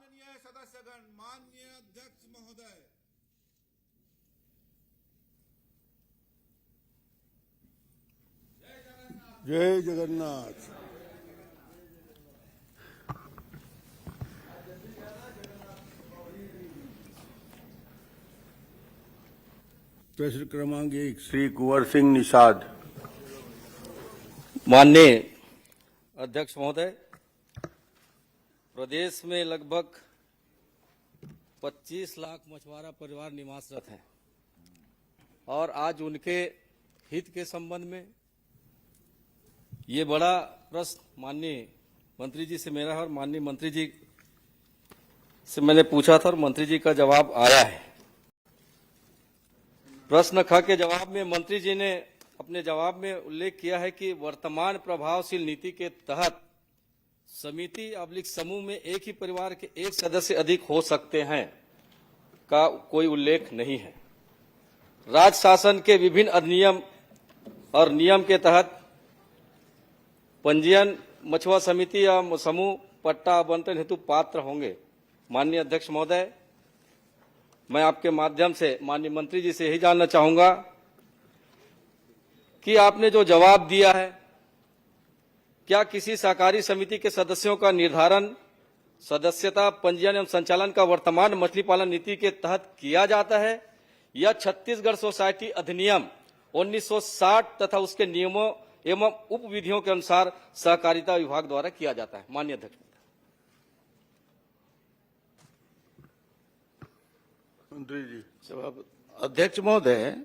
माननीय सदस्यगण, माननीय अध्यक्ष महोदय, जय जगन्नाथ। प्रश्न क्रमांक 1 श्री कुंवर सिंह निषाद। माननीय अध्यक्ष महोदय, प्रदेश में लगभग 25 लाख मछुआरा परिवार निवासरत हैं और आज उनके हित के संबंध में ये बड़ा प्रश्न माननीय मंत्री जी से मेरा है और माननीय मंत्री जी से मैंने पूछा था और मंत्री जी का जवाब आया है। प्रश्न ख के जवाब में मंत्री जी ने अपने जवाब में उल्लेख किया है कि वर्तमान प्रभावशील नीति के तहत समिति अवलिक समूह में एक ही परिवार के एक सदस्य अधिक हो सकते हैं का कोई उल्लेख नहीं है। राज्य शासन के विभिन्न अधिनियम और नियम के तहत पंजीयन मछुआ समिति या समूह पट्टा आवंटन हेतु पात्र होंगे। माननीय अध्यक्ष महोदय, मैं आपके माध्यम से माननीय मंत्री जी से यही जानना चाहूंगा कि आपने जो जवाब दिया है, क्या किसी सहकारी समिति के सदस्यों का निर्धारण सदस्यता पंजीयन एवं संचालन का वर्तमान मछली पालन नीति के तहत किया जाता है या छत्तीसगढ़ सोसाइटी अधिनियम 1960 तथा उसके नियमों एवं उप विधियों के अनुसार सहकारिता विभाग द्वारा किया जाता है? माननीय अध्यक्ष मंत्री जी। जवाब। अध्यक्ष महोदय,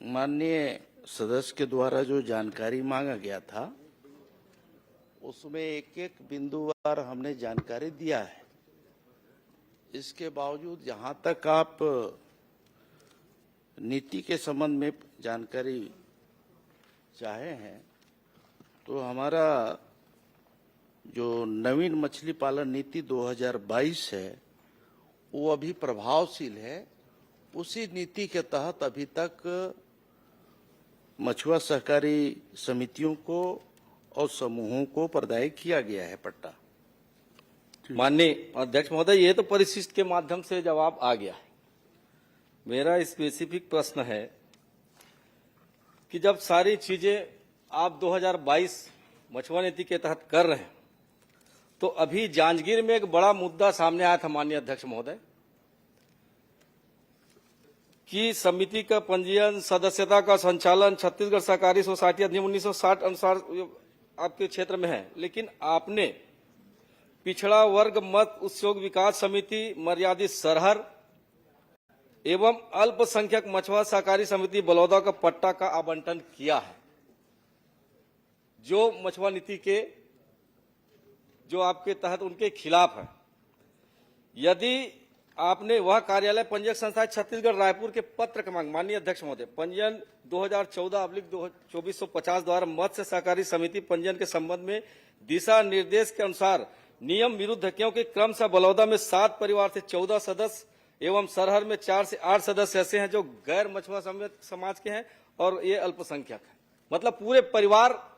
माननीय सदस्य के द्वारा जो जानकारी मांगा गया था उसमें एक एक बिंदुवार हमने जानकारी दिया है। इसके बावजूद जहां तक आप नीति के संबंध में जानकारी चाहे हैं तो हमारा जो नवीन मछली पालन नीति 2022 है वो अभी प्रभावशील है। उसी नीति के तहत अभी तक मछुआ सहकारी समितियों को और समूहों को प्रदाय किया गया है पट्टा। माननीय अध्यक्ष महोदय, ये तो परिशिष्ट के माध्यम से जवाब आ गया है। मेरा स्पेसिफिक प्रश्न है कि जब सारी चीजें आप 2022 मछुआ नीति के तहत कर रहे हैं तो अभी जांजगीर में एक बड़ा मुद्दा सामने आया था माननीय अध्यक्ष महोदय कि समिति का पंजीयन सदस्यता का संचालन छत्तीसगढ़ सहकारी सोसाइटी अधिनियम 1960 अनुसार आपके क्षेत्र में है, लेकिन आपने पिछड़ा वर्ग मत उद्योग विकास समिति मर्यादित सरहर एवं अल्पसंख्यक मछुआ सहकारी समिति बलौदा का पट्टा का आवंटन किया है, जो मछुआ नीति के जो आपके तहत उनके खिलाफ है। यदि आपने वह कार्यालय पंजीयक संस्था छत्तीसगढ़ रायपुर के पत्र क्रमांक माननीय अध्यक्ष महोदय पंजीयन 2014/2450 द्वारा मत्स्य सहकारी समिति पंजीयन के संबंध में दिशा निर्देश के अनुसार नियम विरुद्ध, क्योंकि क्रम से बलौदा में 7 परिवार से 14 सदस्य एवं सरहर में 4 से 8 सदस्य ऐसे हैं जो गैर मछुआ समाज के हैं और ये अल्पसंख्यक है, मतलब पूरे परिवार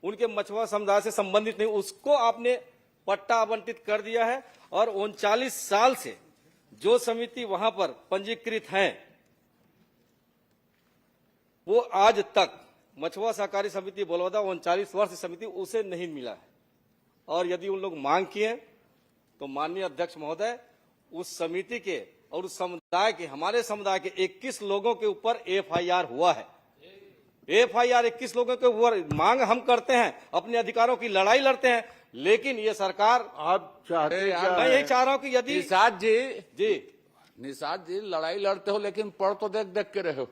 उनके मछुआ समुदाय से संबंधित नहीं, उसको आपने पट्टा आवंटित कर दिया है। और 39 साल से जो समिति वहां पर पंजीकृत हैं वो आज तक मछुआ सहकारी समिति बलौदा 39 वर्ष समिति उसे नहीं मिला है। और यदि उन लोग मांग किए तो माननीय अध्यक्ष महोदय, उस समिति के और उस समुदाय के, हमारे समुदाय के 21 लोगों के ऊपर FIR हुआ है। FIR 21 लोगों के ऊपर। मांग हम करते हैं, अपने अधिकारों की लड़ाई लड़ते हैं, लेकिन ये सरकार आप चाहते हैं, मैं यही चाह रहा हूं कि यदि निषाद जी लड़ाई लड़ते हो लेकिन पढ़ तो देख देख के रहे हो,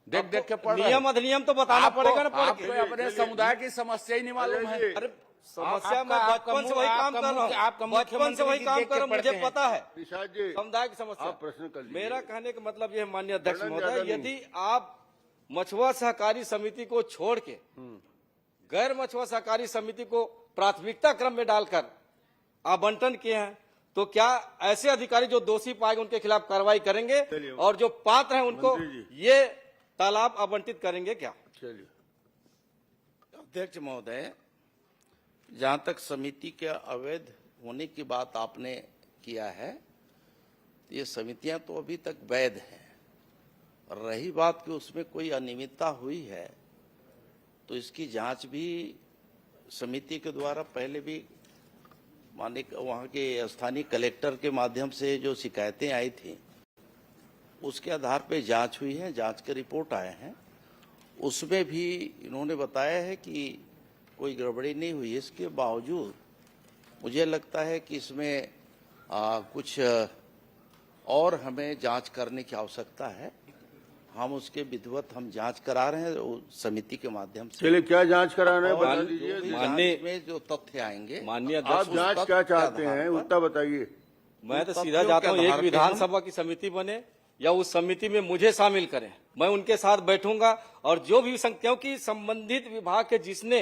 देख देख के पढ़ रहे हो। नियम अधिनियम तो बताना पड़ेगा ना। आपको अपने समुदाय की समस्या ही नहीं मालूम है। अरे समस्या मैं बचपन से वही काम कर रहा हूँ, बचपन से वही काम कर रहा हूँ, मुझे पता है निषाद जी समुदाय की समस्या। आप प्रश्न कर लीजिए। मेरा कहने का मतलब यह माननीय अध्यक्ष ज्यादा महोदय, नहीं। यदि आप मछुआ सहकारी समिति को छोड़ के गैर मछुआ सहकारी समिति को प्राथमिकता क्रम में डालकर आवंटन किए हैं तो क्या ऐसे अधिकारी जो दोषी पाए गए उनके खिलाफ कार्रवाई करेंगे और जो पात्र हैं उनको ये तालाब आवंटित करेंगे क्या? चलिए। अध्यक्ष महोदय, जहां तक समिति के अवैध होने की बात आपने किया है, ये समितियां तो अभी तक वैध हैं। रही बात कि उसमें कोई अनियमितता हुई है तो इसकी जांच भी समिति के द्वारा पहले भी माननीय वहाँ के स्थानीय कलेक्टर के माध्यम से जो शिकायतें आई थी उसके आधार पे जांच हुई है, जांच के रिपोर्ट आए हैं। उसमें भी इन्होंने बताया है कि कोई गड़बड़ी नहीं हुई। इसके बावजूद मुझे लगता है कि इसमें कुछ और हमें जांच करने की आवश्यकता है। हम उसके विधिवत हम जांच करा रहे हैं समिति के माध्यम से। चलिए, क्या जांच करा रहे हैं और बता दीजिए। जो भी माननीय- जांच में जो तथ्य आएंगे, माननीय आप अध्यक्ष, जांच तथ्य क्या के चाहते आधार हैं पर- उतना बताइए। मैं तो तथ्यों सीधा के चाहता हूँ एक आधार पे विधानसभा की समिति बने या उस समिति में मुझे शामिल करें, मैं उनके साथ बैठूंगा और जो भी क्योंकि संबंधित विभाग के जिसने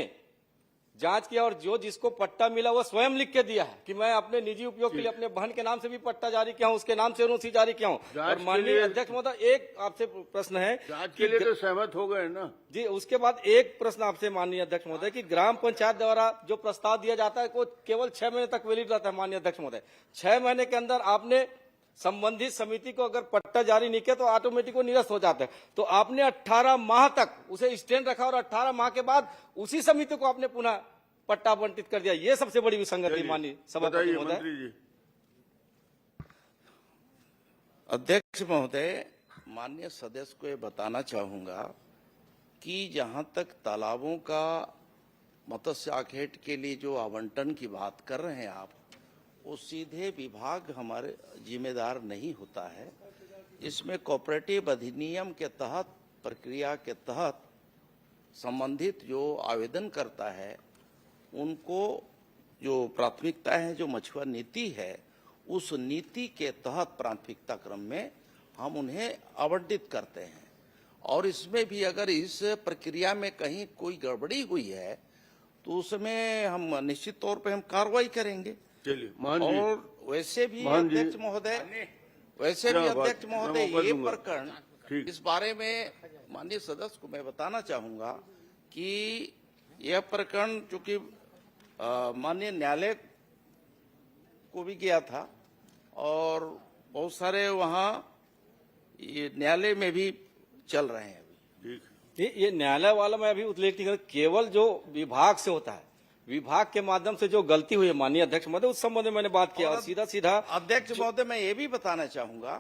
जांच किया और जो जिसको पट्टा मिला वो स्वयं लिख के दिया है कि मैं अपने निजी उपयोग के लिए अपने बहन के नाम से भी पट्टा जारी किया हूं, उसके नाम से एनओसी जारी किया हूं। जांच और के माननीय लिए- अध्यक्ष महोदय, एक आपसे प्रश्न है जांच के लिए तो सहमत हो गए ना। जी। उसके बाद एक प्रश्न आपसे माननीय अध्यक्ष महोदय कि ग्राम पंचायत द्वारा जो प्रस्ताव दिया जाता है वो केवल 6 महीने तक वैलिड रहता है। माननीय अध्यक्ष महोदय, 6 महीने के अंदर आपने संबंधित समिति को अगर पट्टा जारी नहीं किया तो ऑटोमेटिक वो निरस्त हो जाता है। तो आपने 18 माह तक उसे स्टैंड रखा और 18 माह के बाद उसी समिति को आपने पुनः पट्टा आवंटित कर दिया। ये सबसे बड़ी विसंगति माननीय सभापति बताइए महोदय। मंत्री जी। अध्यक्ष महोदय, माननीय सदस्य को ये बताना चाहूंगा कि जहां तक तालाबों का मत्स्य आखेट के लिए जो आवंटन की बात कर रहे हैं आप, वो सीधे विभाग हमारे जिम्मेदार नहीं होता है। इसमें कोऑपरेटिव अधिनियम के तहत प्रक्रिया के तहत संबंधित जो आवेदन करता है उनको जो प्राथमिकता है, जो मछुआ नीति है, उस नीति के तहत प्राथमिकता क्रम में हम उन्हें आवंटित करते हैं। और इसमें भी अगर इस प्रक्रिया में कहीं कोई गड़बड़ी हुई है तो उसमें हम निश्चित तौर पे हम कार्रवाई करेंगे। चलिए मान जी। और वैसे भी मान जी। अध्यक्ष महोदय, ये प्रकरण, ठीक। इस बारे में माननीय सदस्य को मैं बताना चाहूंगा कि यह प्रकरण चूंकि माननीय न्यायालय को भी गया था और बहुत सारे वहाँ ये न्यायालय में भी चल रहे हैं अभी। ठीक। ये न्यायालय वाला मैं अभी उल्लेख नहीं कर, केवल जो विभाग से होता है, विभाग के माध्यम से जो गलती हुई है माननीय अध्यक्ष महोदय, उस संबंध में मैंने बात किया और सीधा अध्यक्ष महोदय, मैं ये भी बताना चाहूंगा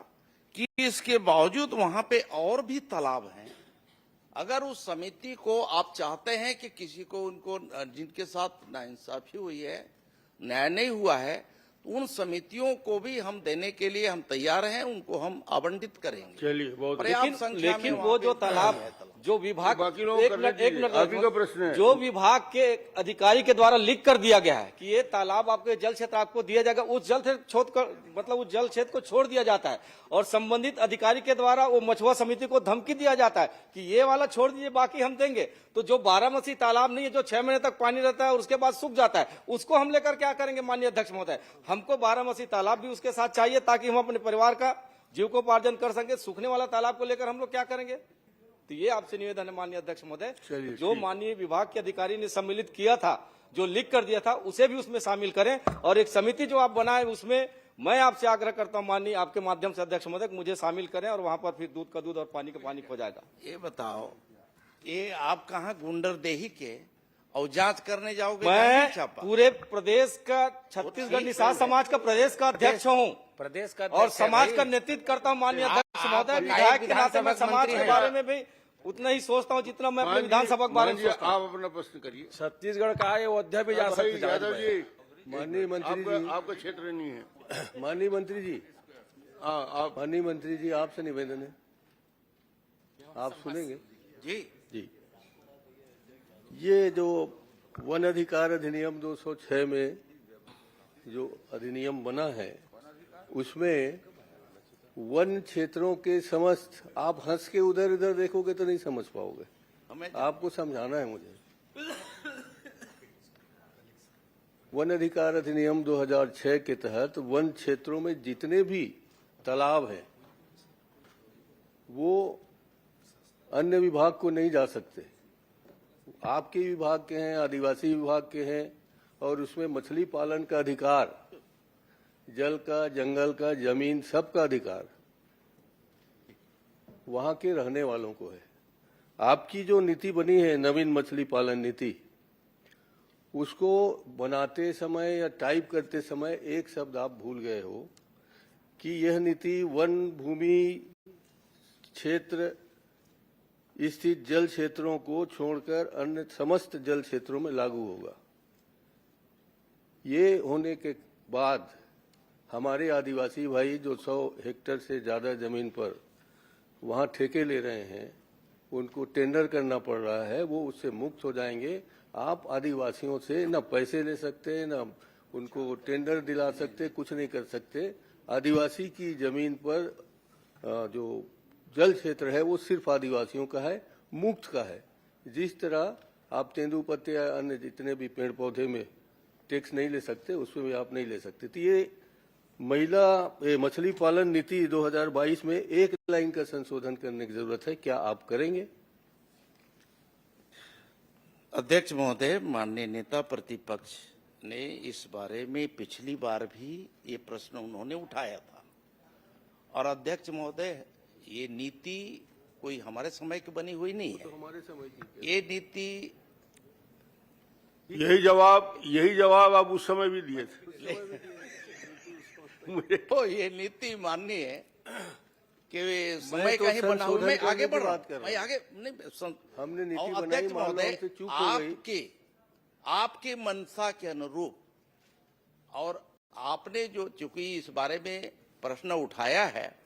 कि इसके बावजूद वहां पे और भी तालाब हैं। अगर उस समिति को आप चाहते हैं कि किसी को उनको जिनके साथ नाइंसाफी हुई है, न्याय नहीं हुआ है, तो उन समितियों को भी हम देने के लिए हम तैयार हैं, उनको हम आवंटित करेंगे। चलिए बहुत। पर्याप्त संख्या में लेकिन वहाँ वो पे जो तालाब है तालाब। जो विभाग बाकी लोगों एक को मिनट करने दीजिए। आप ही का प्रश्न है। जो विभाग के अधिकारी के द्वारा लिख कर दिया गया है कि ये तालाब आपके जल क्षेत्र आपको दिया जाएगा, उस जल क्षेत्र छोड़ कर मतलब उस जल क्षेत्र को छोड़ दिया जाता है और संबंधित अधिकारी के द्वारा वो मछुआ समिति को धमकी दिया जाता है कि ये वाला छोड़ दीजिए, बाकी हम देंगे। तो जो 12 तालाब नहीं है, जो 6 महीने तक पानी रहता है और उसके बाद सूख जाता है, उसको हम लेकर क्या करेंगे माननीय अध्यक्ष महोदय? हमको 12 तालाब भी उसके साथ चाहिए ताकि हम अपने परिवार का जीविकोपार्जन कर सके। सूखने वाला तालाब को लेकर हम लोग क्या करेंगे? तो ये आपसे निवेदन है माननीय अध्यक्ष महोदय, चलिए, जो माननीय विभाग के अधिकारी ने सम्मिलित किया था, जो लिख कर दिया था, उसे भी उसमें शामिल करें। और एक समिति जो आप बनाए उसमें मैं आपसे आग्रह करता हूं माननीय आपके माध्यम से अध्यक्ष महोदय, मुझे शामिल करें और वहां पर फिर दूध का दूध और पानी का पानी खो जाएगा। ये बताओ, ये आप कहाँ गुंडरदेही के और जांच करने जाओगे? मैं छापा पूरे प्रदेश का छत्तीसगढ़ निषाद समाज का प्रदेश का अध्यक्ष हूँ प्रदेश का और समाज का नेतृत्व करता हूँ माननीय अध्यक्ष महोदय। विधायक के नाते मैं समाज के बारे में भी उतना ही सोचता हूँ जितना मैं अपने विधानसभा के बारे में सोचता हूँ। आप अपना प्रश्न करिए। छत्तीसगढ़ का है, अयोध्या भी जा सकते यादव जी, माननीय मंत्री जी, आपका क्षेत्र नहीं है। माननीय मंत्री जी, आप माननीय मंत्री जी, आपसे निवेदन है, आप सुनेंगे जी। जी। ये जो वन अधिकार अधिनियम 206 में जो अधिनियम बना है, उसमें वन क्षेत्रों के समस्त, आप हंस के उधर इधर देखोगे तो नहीं समझ पाओगे, हमें आपको समझाना है मुझे। वन अधिकार अधिनियम 2006 के तहत वन क्षेत्रों में जितने भी तालाब हैं वो अन्य विभाग को नहीं जा सकते, आपके विभाग के हैं, आदिवासी विभाग के हैं, और उसमें मछली पालन का अधिकार जल का, जंगल का, जमीन, सबका अधिकार वहां के रहने वालों को है। आपकी जो नीति बनी है, नवीन मछली पालन नीति, उसको बनाते समय या टाइप करते समय एक शब्द आप भूल गए हो कि यह नीति वन भूमि क्षेत्र स्थित जल क्षेत्रों को छोड़कर अन्य समस्त जल क्षेत्रों में लागू होगा। ये होने के बाद हमारे आदिवासी भाई जो 100 हेक्टेयर से ज्यादा जमीन पर वहां ठेके ले रहे हैं, उनको टेंडर करना पड़ रहा है, वो उससे मुक्त हो जाएंगे। आप आदिवासियों से न पैसे ले सकते, न उनको टेंडर दिला सकते, कुछ नहीं कर सकते। आदिवासी की जमीन पर जो जल क्षेत्र है वो सिर्फ आदिवासियों का है, मुक्त का है। जिस तरह आप तेंदुपत्ते या अन्य जितने भी पेड़ पौधे में टैक्स नहीं ले सकते, उसमें भी आप नहीं ले सकते। तो ये मछली पालन नीति 2022 में एक लाइन का संशोधन करने की जरूरत है, क्या आप करेंगे? अध्यक्ष महोदय, माननीय नेता प्रतिपक्ष ने इस बारे में पिछली बार भी ये प्रश्न उन्होंने उठाया था। और अध्यक्ष महोदय, ये नीति कोई हमारे समय की बनी हुई नहीं है। तो हमारे समय की ये नीति यही जवाब आप उस समय भी दिए थे। तो ये नीति माननी है कि समय तो का ही बना हुआ। मैं आगे बढ़ रहा बात कर रहा हूं, मैं आगे नहीं। हमने नीति और बनाई, अध्यक्ष मान लो महोदय, हमसे चूक हो गई। आपके मनसा के अनुरूप, और आपने जो चूंकि इस बारे में प्रश्न उठाया है,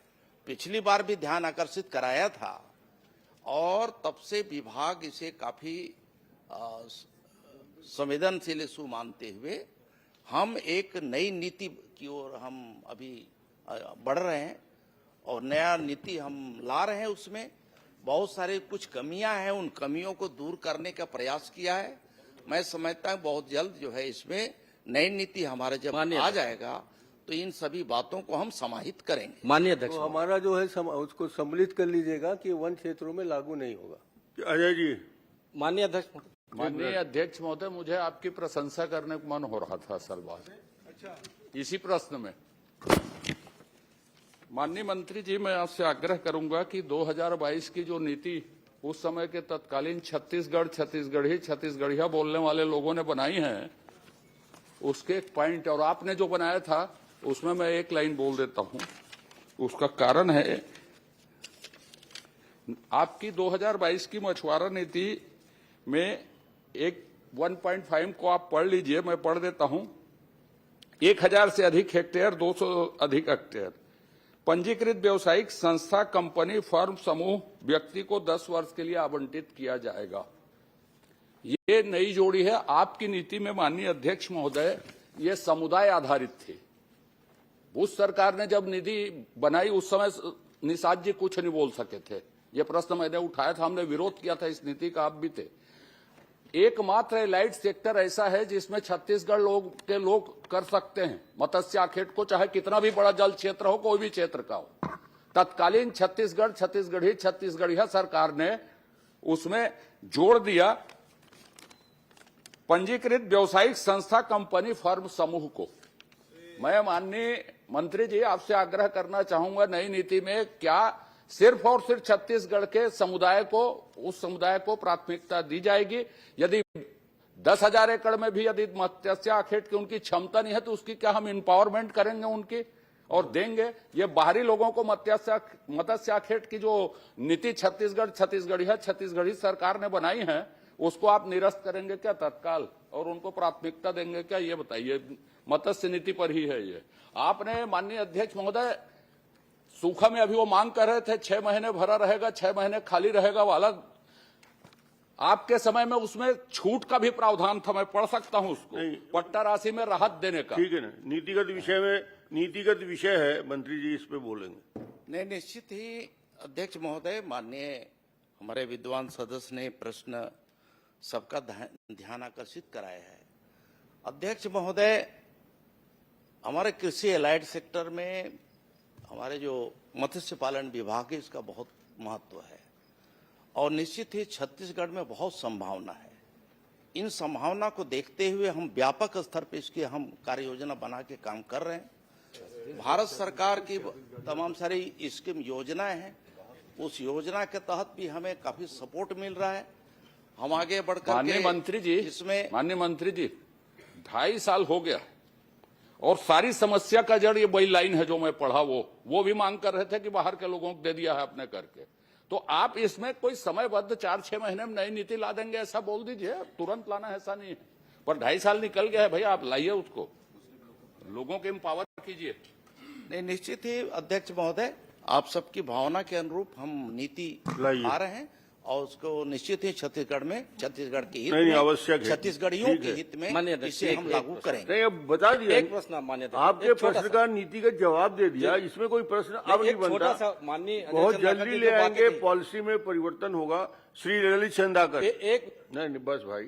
पिछली बार भी ध्यान आकर्षित कराया था, और तब से विभाग इसे काफी संवेदनशील इशू मानते हुए हम एक नई नीति की ओर हम अभी बढ़ रहे हैं, और नया नीति हम ला रहे हैं। उसमें बहुत सारे कुछ कमियां हैं, उन कमियों को दूर करने का प्रयास किया है। मैं समझता हूं बहुत जल्द जो है इसमें नई नीति हमारे जब आ जाएगा तो इन सभी बातों को हम समाहित करेंगे। माननीय अध्यक्ष, तो हमारा जो है उसको सम्मिलित कर लीजिएगा कि वन क्षेत्रों में लागू नहीं होगा। अजय जी, माननीय अध्यक्ष, माननीय अध्यक्ष महोदय, मुझे आपकी प्रशंसा करने का मन हो रहा था असल बात इसी प्रश्न में। माननीय मंत्री जी, मैं आपसे आग्रह करूंगा कि 2022 की जो नीति उस समय के तत्कालीन छत्तीसगढ़िया बोलने वाले लोगों ने बनाई है, उसके एक पॉइंट, और आपने जो बनाया था उसमें मैं एक लाइन बोल देता हूं। उसका कारण है आपकी 2022 की मछुआरा नीति में एक 1.5 को आप पढ़ लीजिए, मैं पढ़ देता हूं। 1000 से अधिक हेक्टेयर, 200 अधिक हेक्टेयर, पंजीकृत व्यवसायिक संस्था, कंपनी, फर्म, समूह, व्यक्ति को 10 वर्ष के लिए आवंटित किया जाएगा। ये नई जोड़ी है आपकी नीति में। माननीय अध्यक्ष महोदय, ये समुदाय आधारित थी। बुश सरकार ने जब नीति बनाई उस समय निषाद जी कुछ नहीं बोल सके थे। ये प्रश्न मैंने उठाया था, हमने विरोध किया था इस नीति का, आप भी थे। एकमात्र एलाइड सेक्टर ऐसा है जिसमें छत्तीसगढ़ लोग कर सकते हैं मत्स्य आखेट को, चाहे कितना भी बड़ा जल क्षेत्र हो, कोई भी क्षेत्र का हो। तत्कालीन छत्तीसगढ़िया सरकार ने उसमें जोड़ दिया पंजीकृत व्यवसायिक संस्था, कंपनी, फर्म, समूह को। मैं माननीय मंत्री जी आपसे आग्रह करना चाहूंगा, नई नीति में क्या सिर्फ और सिर्फ छत्तीसगढ़ के समुदाय को, उस समुदाय को प्राथमिकता दी जाएगी? यदि 10,000 एकड़ में भी यदि मत्स्य आखेट की उनकी क्षमता नहीं है तो उसकी क्या हम एम्पावरमेंट करेंगे उनकी और देंगे? ये बाहरी लोगों को मत्स्य आखेट की जो नीति छत्तीसगढ़ी सरकार ने बनाई है उसको आप निरस्त करेंगे क्या तत्काल, और उनको प्राथमिकता देंगे क्या? ये बताइए। मत्स्य नीति पर ही है ये। आपने माननीय अध्यक्ष महोदय, सूखा में अभी वो मांग कर रहे थे 6 महीने भरा रहेगा, 6 महीने खाली रहेगा वाला। आपके समय में उसमें छूट का भी प्रावधान था, मैं पढ़ सकता हूं उसको, पट्टा राशि में राहत देने का। ठीक है ना, नीतिगत विषय है, मंत्री जी इस पे बोलेंगे। नहीं, निश्चित ही अध्यक्ष महोदय, माननीय हमारे विद्वान सदस्य ने प्रश्न सबका ध्यान आकर्षित कराया है। अध्यक्ष महोदय, हमारे कृषि एलाइड सेक्टर में हमारे जो मत्स्य पालन विभाग है इसका बहुत महत्व है, और निश्चित ही छत्तीसगढ़ में बहुत संभावना है। इन संभावना को देखते हुए हम व्यापक स्तर पर इसकी हम कार्य योजना बना के काम कर रहे हैं। भारत सरकार की तमाम सारी स्कीम योजनाएं हैं, उस योजना के तहत भी हमें काफी सपोर्ट मिल रहा है। हम आगे बढ़कर माननीय मंत्री जी, इसमें माननीय मंत्री जी 2.5 साल हो गया और सारी समस्या का जड़ ये वही लाइन है जो मैं पढ़ा, वो भी मांग कर रहे थे कि बाहर के लोगों को दे दिया है अपने करके। तो आप इसमें कोई समयबद्ध 4-6 महीने में नई नीति ला देंगे ऐसा बोल दीजिए, तुरंत लाना ऐसा नहीं है। पर 2.5 साल निकल गया है भैया, आप लाइए उसको, लोगों के एम्पावर कीजिए। नहीं, निश्चित ही अध्यक्ष महोदय, आप सबकी भावना के अनुरूप हम नीति लाइए। ला रहे हैं और उसको निश्चित ही छत्तीसगढ़ के हित नहीं, में, आवश्यक है। छत्तीसगढ़ियों ठीक के है। हित में माननीय अध्यक्ष, इसे हम एक लागू प्रश्न। करेंगे। नहीं, अब बता दिया एक प्रश्न मान्य अध्यक्ष, आपके एक छोटा प्रश्न सा। का नीति का जवाब दे दिया, इसमें कोई प्रश्न अब नहीं एक छोटा बनता। सा माननीय बहुत अजय चंद्राकर जल्दी की ले जो बातें आएंगे, थी। पॉलिसी में परिवर्तन होगा। श्री ललित चंदाकर एक नहीं, बस भाई,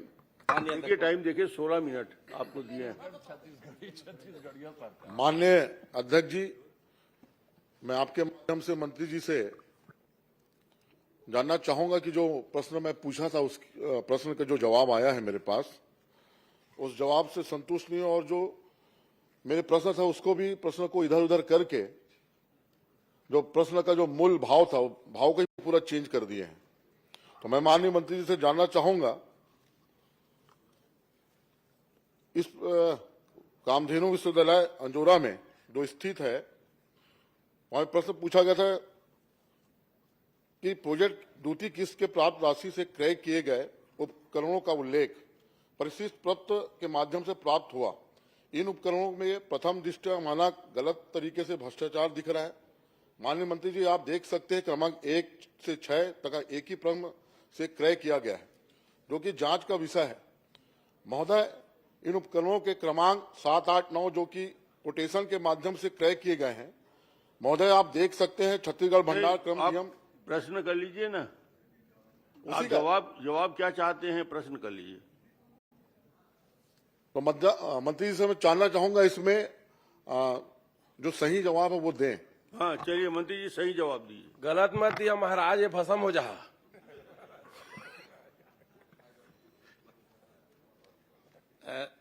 माननीय इनके अध्यक्ष, टाइम देखिए 16 मिनट आपको दिए हैं। माननीय अध्यक्ष जी, मैं आपके माध्यम से मंत्री जी से जानना चाहूंगा कि जो प्रश्न मैं पूछा था उस प्रश्न का जो जवाब आया है मेरे पास, उस जवाब से संतुष्ट नहीं हूं और जो मेरे प्रश्न था उसको भी प्रश्न को इधर उधर करके जो प्रश्न का जो मूल भाव था, भाव को ही पूरा चेंज कर दिए हैं। तो मैं माननीय मंत्री जी से जानना चाहूंगा, इस कामधेनु विश्वविद्यालय अंजोरा में जो स्थित है, वहां प्रश्न पूछा गया था कि प्रोजेक्ट दूसरी किस्त के प्राप्त राशि से क्रय किए गए उपकरणों का उल्लेख परिशिष्ट पत्र के माध्यम से प्राप्त हुआ। इन उपकरणों में प्रथम दृष्टया माना गलत तरीके से भ्रष्टाचार दिख रहा है। माननीय मंत्री जी, आप देख सकते हैं क्रमांक 1 से 6 तक एक ही क्रम से क्रय किया गया है, जो कि जांच का विषय है। महोदय, इन उपकरणों के क्रमांक 7, 8, 9 जो कि कोटेशन के माध्यम से क्रय किए गए हैं, महोदय आप देख सकते हैं छत्तीसगढ़ भंडार क्रम आप नियम प्रश्न कर लीजिए ना, आप उसी का जवाब क्या चाहते हैं, प्रश्न कर लीजिए। तो मंत्री जी से मैं जानना चाहूंगा इसमें जो सही जवाब है वो दें। हाँ, चलिए मंत्री जी सही जवाब दीजिए। गलत मत दिया महाराज, ये भस्म हो जा।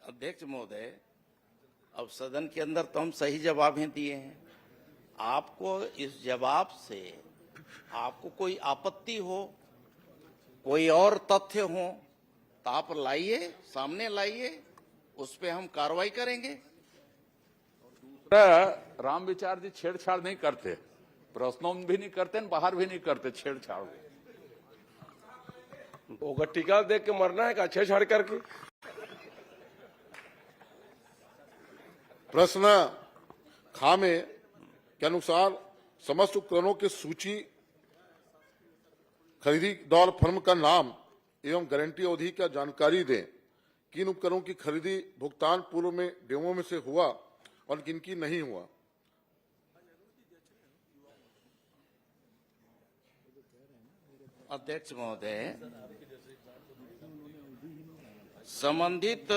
अध्यक्ष महोदय, अब सदन के अंदर तो हम सही जवाब ही दिए हैं। आपको इस जवाब से आपको कोई आपत्ति हो, कोई और तथ्य हो तो आप लाइए, सामने लाइए, उस पे हम कार्रवाई करेंगे। राम विचार जी छेड़छाड़ नहीं करते, प्रश्नों में भी नहीं करते, बाहर भी नहीं करते छेड़छाड़। वो टीका देख के मरना है का छेड़छाड़ करके? प्रश्न खामे के अनुसार समस्त उपकरणों की सूची, खरीदार फर्म का नाम एवं गारंटी अवधि का जानकारी दें। किन उपकरणों की खरीदी भुगतान पूर्व में डेमो में से हुआ और किन की नहीं हुआ। अध्यक्ष महोदय, संबंधित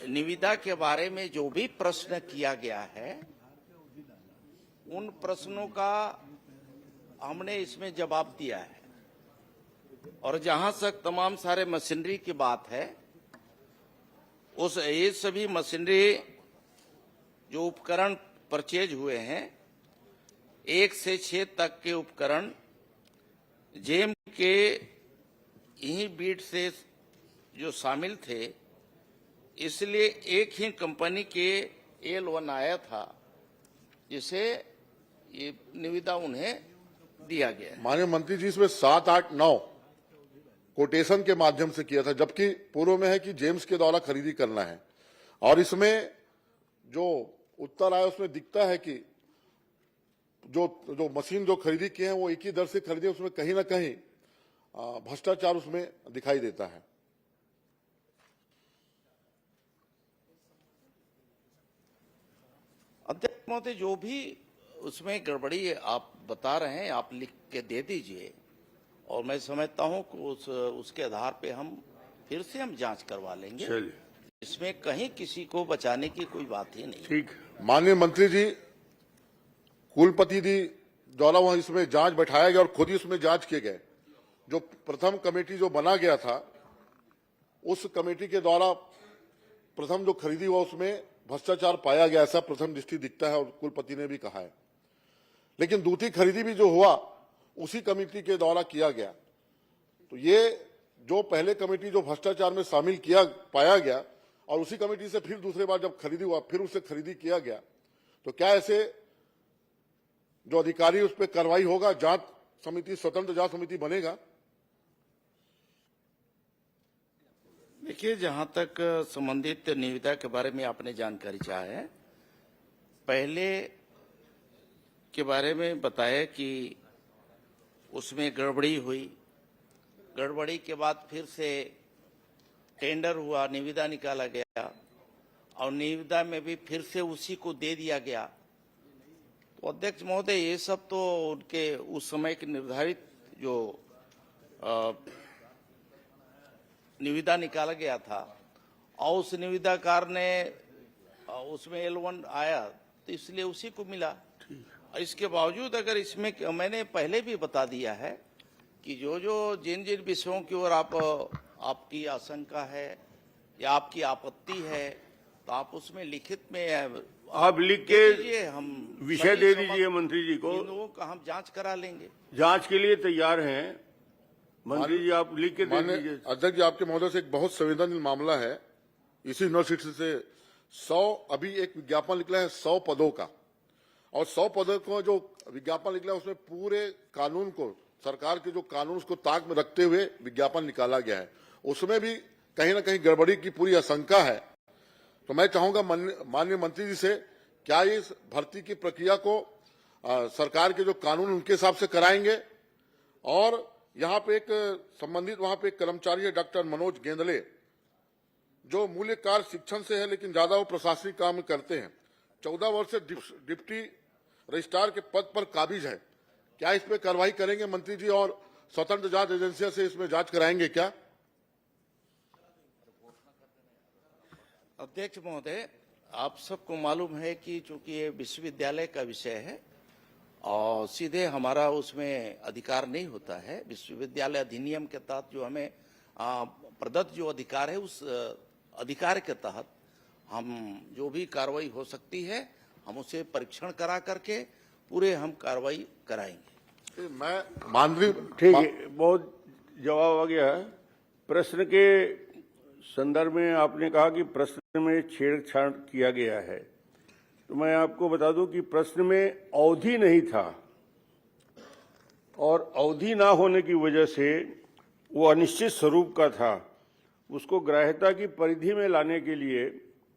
निविदा के बारे में जो भी प्रश्न किया गया है, उन प्रश्नों का हमने इसमें जवाब दिया है। और जहां तक तमाम सारे मशीनरी की बात है, ये सभी मशीनरी जो उपकरण परचेज हुए हैं, 1 से 6 तक के उपकरण जेम के यही बीट से जो शामिल थे, इसलिए एक ही कंपनी के L1 आया था, जिसे ये निविदा उन्हें दिया गया। माननीय मंत्री जी, इसमें 7, 8, 9 कोटेशन के माध्यम से किया था, जबकि पूर्व में है कि जेम्स के द्वारा खरीदी करना है। और इसमें जो उत्तर आया उसमें दिखता है कि जो मशीन जो खरीदी किए हैं वो एक ही दर से खरीदे, उसमें कहीं ना कहीं भ्रष्टाचार उसमें दिखाई देता है। अध्यक्ष महोदय, जो भी उसमें गड़बड़ी आप बता रहे हैं, आप लिख के दे दीजिए और मैं समझता हूं कि उसके आधार पे हम फिर से जांच करवा लेंगे। चलिए, इसमें कहीं किसी को बचाने की कोई बात ही नहीं। ठीक। माननीय मंत्री जी, कुलपति जी द्वारा वहां इसमें जांच बैठाया गया और खुद ही उसमें जांच किए गए। जो प्रथम कमेटी जो बना गया था, उस कमेटी के द्वारा प्रथम जो खरीदी हुआ उसमें भ्रष्टाचार पाया गया, ऐसा प्रथम दृष्टि दिखता है और कुलपति ने भी कहा है। लेकिन दूसरी खरीदी भी जो हुआ उसी कमेटी के द्वारा किया गया। तो ये जो पहले कमेटी जो भ्रष्टाचार में शामिल किया पाया गया और उसी कमेटी से फिर दूसरे बार जब खरीदी हुआ फिर उससे खरीदी किया गया, तो क्या ऐसे जो अधिकारी उस पर कार्रवाई होगा, जांच समिति, स्वतंत्र जांच समिति बनेगा? देखिए, जहां तक संबंधित निविदा के बारे में आपने जानकारी चाहा है, पहले के बारे में बताया कि उसमें गड़बड़ी हुई, गड़बड़ी के बाद फिर से टेंडर हुआ, निविदा निकाला गया और निविदा में भी फिर से उसी को दे दिया गया। तो अध्यक्ष महोदय, ये सब तो उनके उस समय के निर्धारित जो निविदा निकाला गया था और उस निविदाकार ने उसमें L1 आया तो इसलिए उसी को मिला। और इसके बावजूद अगर इसमें मैंने पहले भी बता दिया है कि जिन विषयों की ओर आपकी आशंका है या आपकी आपत्ति है, तो आप उसमें लिखित में आप लिख के दीजिए, हम विषय दे दीजिए मंत्री जी को, इन लोगों का हम जांच करा लेंगे। जांच के लिए तैयार हैं मंत्री जी, आप लिख के दे दीजिए। अध्यक्ष जी, आपके महोदय से एक बहुत संवेदनशील मामला है। इसी यूनिवर्सिटी से 100 अभी एक विज्ञापन निकला है 100 पदों का, और 100 पदों को जो विज्ञापन निकला उसमें पूरे कानून को, सरकार के जो कानून उसको ताक में रखते हुए विज्ञापन निकाला गया है। उसमें भी कहीं ना कहीं गड़बड़ी की पूरी आशंका है। तो मैं चाहूंगा माननीय मंत्री जी से, क्या इस भर्ती की प्रक्रिया को सरकार के जो कानून उनके हिसाब से कराएंगे? और यहाँ पे एक संबंधित वहां पे एक कर्मचारी है डॉक्टर मनोज गेंदले, जो मूल्य कार्य शिक्षण से है लेकिन ज्यादा वो प्रशासनिक काम करते हैं। 14 वर्ष से डिप्टी रजिस्ट्रार के पद पर काबिज है। क्या इस पे कार्रवाई करेंगे मंत्री जी और स्वतंत्र जांच एजेंसियों से इसमें जांच कराएंगे क्या? अध्यक्ष महोदय, आप सबको मालूम है कि चूंकि ये विश्वविद्यालय का विषय है और सीधे हमारा उसमें अधिकार नहीं होता है। विश्वविद्यालय अधिनियम के तहत जो हमें प्रदत्त जो अधिकार है, उस अधिकार के तहत हम जो भी कार्रवाई हो सकती है हम उसे परीक्षण करा करके पूरे हम कार्रवाई कराएंगे। मैं माननीय ठीक है, बहुत जवाब आ गया। प्रश्न के संदर्भ में आपने कहा कि प्रश्न में छेड़छाड़ किया गया है, तो मैं आपको बता दूं कि प्रश्न में अवधि नहीं था और अवधि ना होने की वजह से वो अनिश्चित स्वरूप का था। उसको ग्राह्यता की परिधि में लाने के लिए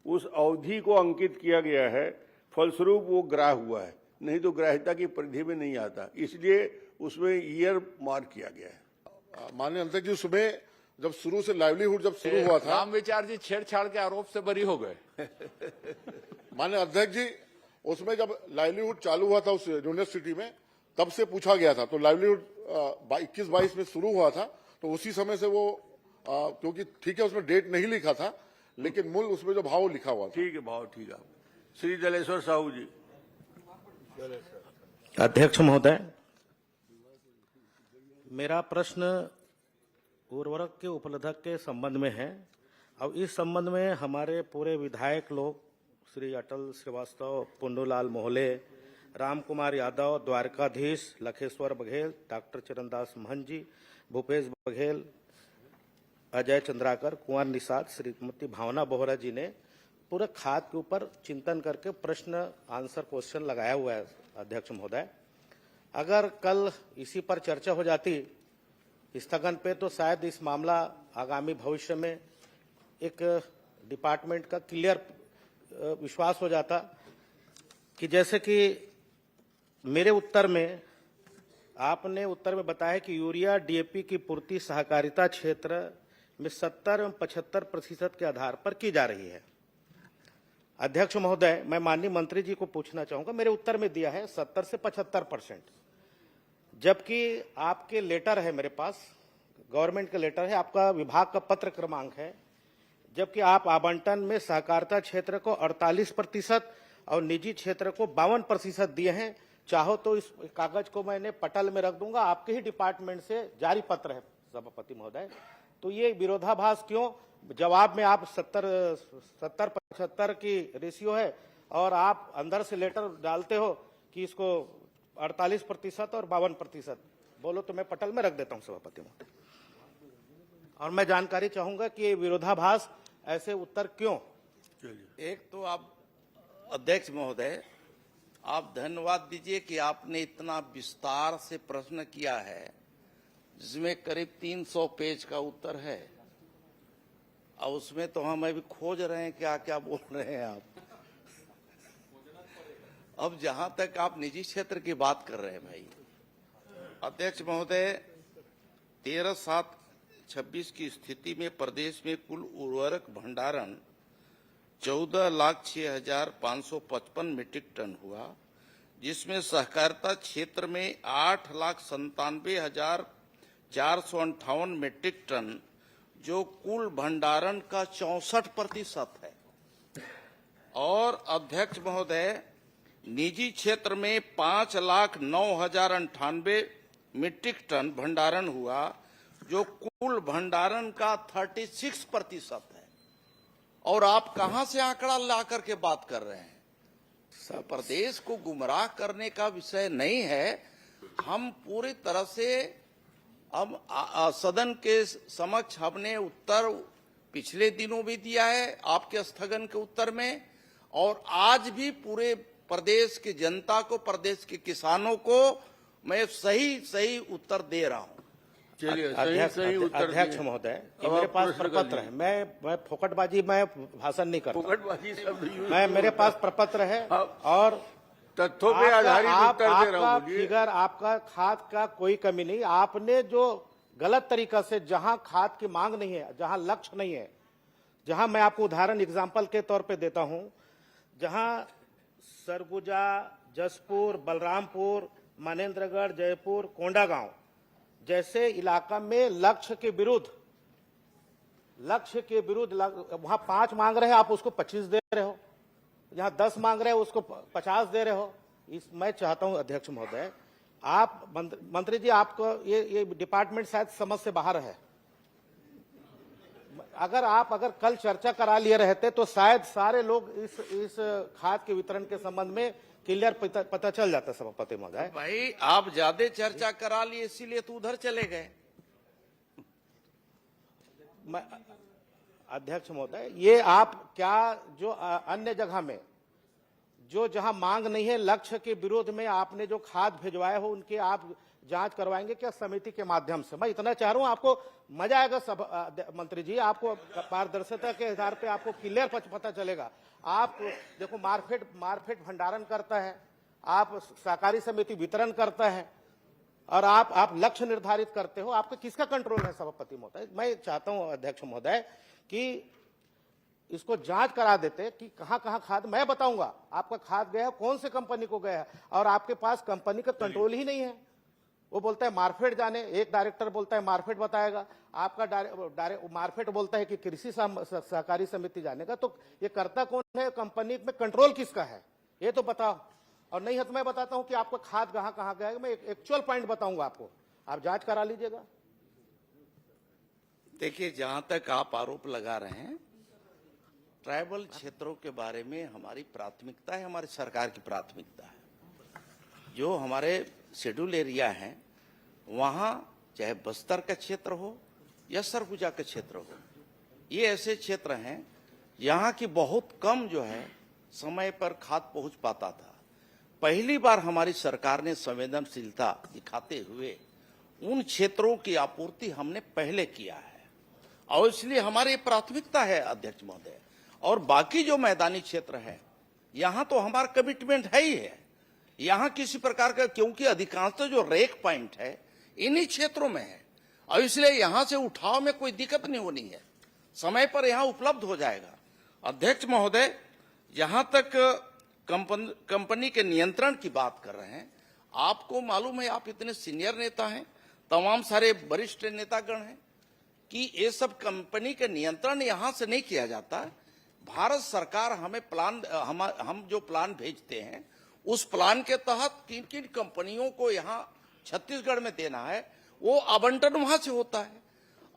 उस अवधि को अंकित किया गया है, फलस्वरूप वो ग्राह्य हुआ है, नहीं तो ग्राह्यता की परिधि में नहीं आता, इसलिए उसमें ईयर मार्क किया गया है। माननीय अध्यक्ष जी, उसमें जब शुरू से लाइवलीहुड जब शुरू हुआ था, राम विचार जी छेड़छाड़ के आरोप से बरी हो गए। माननीय अध्यक्ष जी, उसमें जब लाइवलीहुड चालू हुआ था उस यूनिवर्सिटी में, तब से पूछा गया था। तो लाइवलीहुड 21-22 में शुरू हुआ था, तो उसी समय से वो क्योंकि ठीक है उसमें डेट नहीं लिखा था, लेकिन मूल उसमें जो भाव लिखा हुआ था। ठीक है, भाव ठीक है। श्री दलेश्वर साहू जी। अध्यक्ष महोदय, मेरा प्रश्न उर्वरक के उपलब्धक के संबंध में है। अब इस संबंध में हमारे पूरे विधायक लोग, श्री अटल श्रीवास्तव, पुंडूलाल मोहले, राम कुमार यादव, द्वारकाधीश, लखेश्वर बघेल, डॉक्टर चरणदास महंत जी, भूपेश बघेल, अजय चंद्राकर, कुंवर निषाद, श्रीमती भावना बोहरा जी ने पूरे खाद के ऊपर चिंतन करके प्रश्न आंसर क्वेश्चन लगाया हुआ है। अध्यक्ष महोदय, अगर कल इसी पर चर्चा हो जाती स्थगन पे, तो शायद इस मामला आगामी भविष्य में एक डिपार्टमेंट का क्लियर विश्वास हो जाता कि जैसे कि मेरे उत्तर में आपने उत्तर में बताया कि यूरिया डीएपी की पूर्ति सहकारिता क्षेत्र में 70 एवं 75% के आधार पर की जा रही है। अध्यक्ष महोदय, मैं माननीय मंत्री जी को पूछना चाहूंगा, मेरे उत्तर में दिया है 70 से 75%, जबकि आपके लेटर है मेरे पास, गवर्नमेंट का लेटर है, आपका विभाग का पत्र क्रमांक है, जबकि आप आवंटन में सहकारिता क्षेत्र को 48% और निजी क्षेत्र को 52% दिए हैं। चाहो तो इस कागज को मैंने पटल में रख दूंगा, आपके ही डिपार्टमेंट से जारी पत्र है सभापति महोदय। तो ये विरोधाभास क्यों? जवाब में आप 70-75 75 की रेशियो है और आप अंदर से लेटर डालते हो कि इसको 48% और 52%। बोलो तो मैं पटल में रख देता हूं सभापति महोदय। और मैं जानकारी चाहूंगा कि ये विरोधाभास ऐसे उत्तर क्यों? एक तो आप अध्यक्ष महोदय, आप धन्यवाद दीजिए कि आपने इतना विस्तार से प्रश्न किया है, जिसमें करीब 300 पेज का उत्तर है, और उसमें तो हम अभी खोज रहे हैं क्या क्या बोल रहे हैं आप। अब जहां तक आप निजी क्षेत्र की बात कर रहे हैं भाई, अध्यक्ष महोदय, 13/7/26 की स्थिति में प्रदेश में कुल उर्वरक भंडारण 14,06,555 मीट्रिक टन हुआ, जिसमें सहकारिता क्षेत्र में 8,97,458 मीट्रिक टन, जो कुल भंडारण का 64% है। और अध्यक्ष महोदय, निजी क्षेत्र में 5,09,098 मीट्रिक टन भंडारण हुआ, जो कुल भंडारण का 36% है। और आप कहां से आंकड़ा ला करके बात कर रहे हैं? प्रदेश को गुमराह करने का विषय नहीं है। हम पूरी तरह से हम सदन के समक्ष हमने उत्तर पिछले दिनों भी दिया है आपके स्थगन के उत्तर में, और आज भी पूरे प्रदेश की जनता को, प्रदेश के किसानों को मैं सही उत्तर दे रहा हूं। चलिए, सही उत्तर अध्यक्ष दिए। महोदय, अब मेरे आप पास प्रश्न प्रपत्र करिए। है। मैं फोकटबाजी में भाषण नहीं करता। फोकटबाजी शब्द यूज मैं मेरे पास प्रपत्र है और तथ्यों पे आधारित उत्तर दे रहा आपका हूँ। बोलिए। फिगर, आपका खाद का कोई कमी नहीं। आपने जो गलत तरीका से, जहां खाद की मांग नहीं है, जहां लक्ष्य नहीं है, जहां मैं आपको उदाहरण एग्जाम्पल के तौर पे देता हूं, जहां सरगुजा, जसपुर, बलरामपुर, मनेन्द्रगढ़, जयपुर, कोंडागांव जैसे इलाका में लक्ष्य के विरुद्ध वहां 5 मांग रहे हैं, आप उसको 25 दे रहे हो। जहां 10 मांग रहे हैं उसको 50 दे रहे हो। मैं चाहता हूं अध्यक्ष महोदय, आप मंत्री जी, आपको ये डिपार्टमेंट शायद समझ से बाहर है। अगर कल चर्चा करा लिए रहते तो शायद सारे लोग इस खाद के वितरण के संबंध में क्लियर पता चल जाता सभापति महोदय। भाई, आप ज्यादा चर्चा करा लिए, इसीलिए तो उधर चले गए। अध्यक्ष महोदय, ये आप क्या जो अन्य जगह में जहां मांग नहीं है, लक्ष्य के विरोध में आपने जो खाद भिजवाए हो, उनकी आप जांच करवाएंगे क्या समिति के माध्यम से? मैं इतना चाह रहा हूं, आपको मजा आएगा सब मंत्री जी, आपको पारदर्शिता के आधार पे आपको क्लियर पता चलेगा। आप देखो, मार्केट भंडारण करता है, आप सहकारी समिति वितरण करता है, और आप लक्ष्य निर्धारित करते हो। आपका किसका कंट्रोल है सभापति महोदय? मैं चाहता हूं अध्यक्ष महोदय कि इसको जांच करा देते कि कहां खाद, मैं बताऊंगा आपका खाद गया, कौन से कंपनी को गया, और आपके पास कंपनी का कंट्रोल ही नहीं है। वो बोलता है मार्केट जाने, एक डायरेक्टर बोलता है मार्केट बताएगा, आपका मार्केट बोलता है कि कृषि सहकारी समिति जाने का। तो ये करता कौन है? कंपनी में कंट्रोल किसका है, ये तो बताओ। और नहीं है तो मैं बताता हूं कि आपका खाद कहां गया। मैं एक्चुअल पॉइंट बताऊंगा आपको, आप जांच करा लीजिएगा। देखिए, जहां तक आप आरोप लगा रहे हैं, ट्राइबल क्षेत्रों के बारे में हमारी प्राथमिकता है, हमारी सरकार की प्राथमिकता है। जो हमारे शेड्यूल एरिया हैं, वहां चाहे बस्तर का क्षेत्र हो या सरगुजा का क्षेत्र हो, ये ऐसे क्षेत्र हैं यहाँ की बहुत कम जो है समय पर खाद पहुंच पाता था। पहली बार हमारी सरकार ने संवेदनशीलता दिखाते हुए उन क्षेत्रों की आपूर्ति हमने पहले किया है, और इसलिए हमारी प्राथमिकता है अध्यक्ष महोदय। और बाकी जो मैदानी क्षेत्र है, यहाँ तो हमारा कमिटमेंट है ही है। यहाँ किसी प्रकार का, क्योंकि अधिकांशतः जो रेक पॉइंट है इन्हीं क्षेत्रों में है, और इसलिए यहाँ से उठाव में कोई दिक्कत नहीं होनी है, समय पर यहाँ उपलब्ध हो जाएगा। अध्यक्ष महोदय, जहां तक कंपनी के नियंत्रण की बात कर रहे हैं, आपको मालूम है, आप इतने सीनियर नेता हैं, तमाम सारे वरिष्ठ नेतागण हैं, कि ये सब कंपनी के नियंत्रण यहां से नहीं किया जाता। भारत सरकार हमें प्लान, हम जो प्लान भेजते हैं, उस प्लान के तहत किन किन कंपनियों को यहाँ छत्तीसगढ़ में देना है, वो आवंटन वहां से होता है।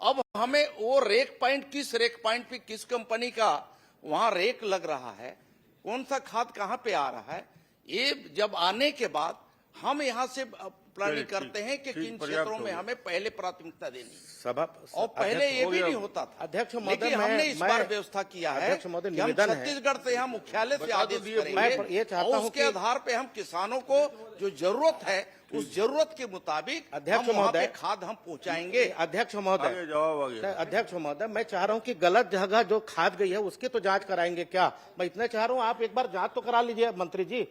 अब हमें वो रेक पॉइंट, किस रेक पॉइंट पे किस कंपनी का वहां रेक लग रहा है, कौन सा खाद कहाँ पे आ रहा है, ये जब आने के बाद हम यहाँ से प्लानिंग करते हैं कि किन क्षेत्रों में हमें पहले प्राथमिकता देनी सभा और पहले ये भी नहीं होता था। अध्यक्ष महोदय, लेकिन हमने इस बार व्यवस्था किया है अध्यक्ष महोदय, कि हम निवेदन है। छत्तीसगढ़ से यहाँ मुख्यालय से आदेश मैं करेंगे ये चाहता और हूं उसके कि- आधार पे हम किसानों को जो जरूरत है उस जरूरत के मुताबिक अध्यक्ष हम वहाँ पे महोदय, खाद हम पहुँचाएंगे। अध्यक्ष महोदय, आगे जवाब आ गया। अध्यक्ष महोदय, मैं चाह रहा हूं कि गलत जगह जो खाद गई है उसकी तो जांच कराएंगे क्या? मैं इतना चाह रहा हूं, आप एक बार जांच तो करा लीजिए मंत्री जी।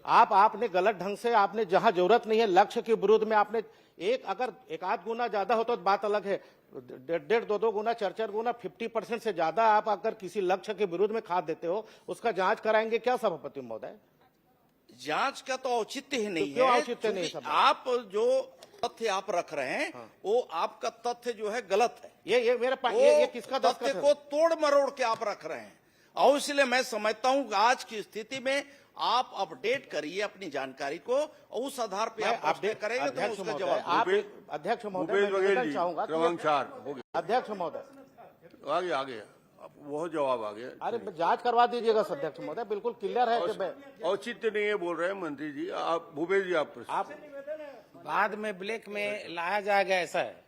आपने गलत ढंग से, आपने जहां जरूरत नहीं है लक्ष्य के विरुद्ध में आपने अगर एक आध गुना ज्यादा हो तो बात अलग है, 1.5 2 गुना 4 गुना 50% से ज्यादा आप अगर किसी लक्ष्य के विरुद्ध में खाद देते हो, उसका जांच कराएंगे क्या सभापति महोदय? जांच का तो औचित्य ही नहीं क्यों है, औचित्य नहीं है क्योंकि सब? आप जो तथ्य आप रख रहे हैं वो आपका तथ्य जो है गलत है। ये मेरा वो ये किसका तथ्य दस्तखत को है? तोड़ मरोड़ के आप रख रहे हैं और इसलिए मैं समझता हूं कि आज की स्थिति में आप अपडेट करिए अपनी जानकारी को और उस आधार पे आप अपडेट करेंगे तो अध्यक्ष उसका महोदय, जवाब आप अध्यक्ष महोदय, भूपेश मैं बघेल निवेदन जी, चाहूंगा कि- क्रमांक 4 हो गया। अध्यक्ष महोदय, आगे आगे अब वो जवाब आ गया। अरे जांच करवा दीजिएगा अध्यक्ष महोदय, बिल्कुल क्लियर है कि मैं औचित्य नहीं है बोल रहे हैं मंत्री जी। आप भूपेश जी, आप आप बाद में ब्लैक में लाया जाएगा, ऐसा है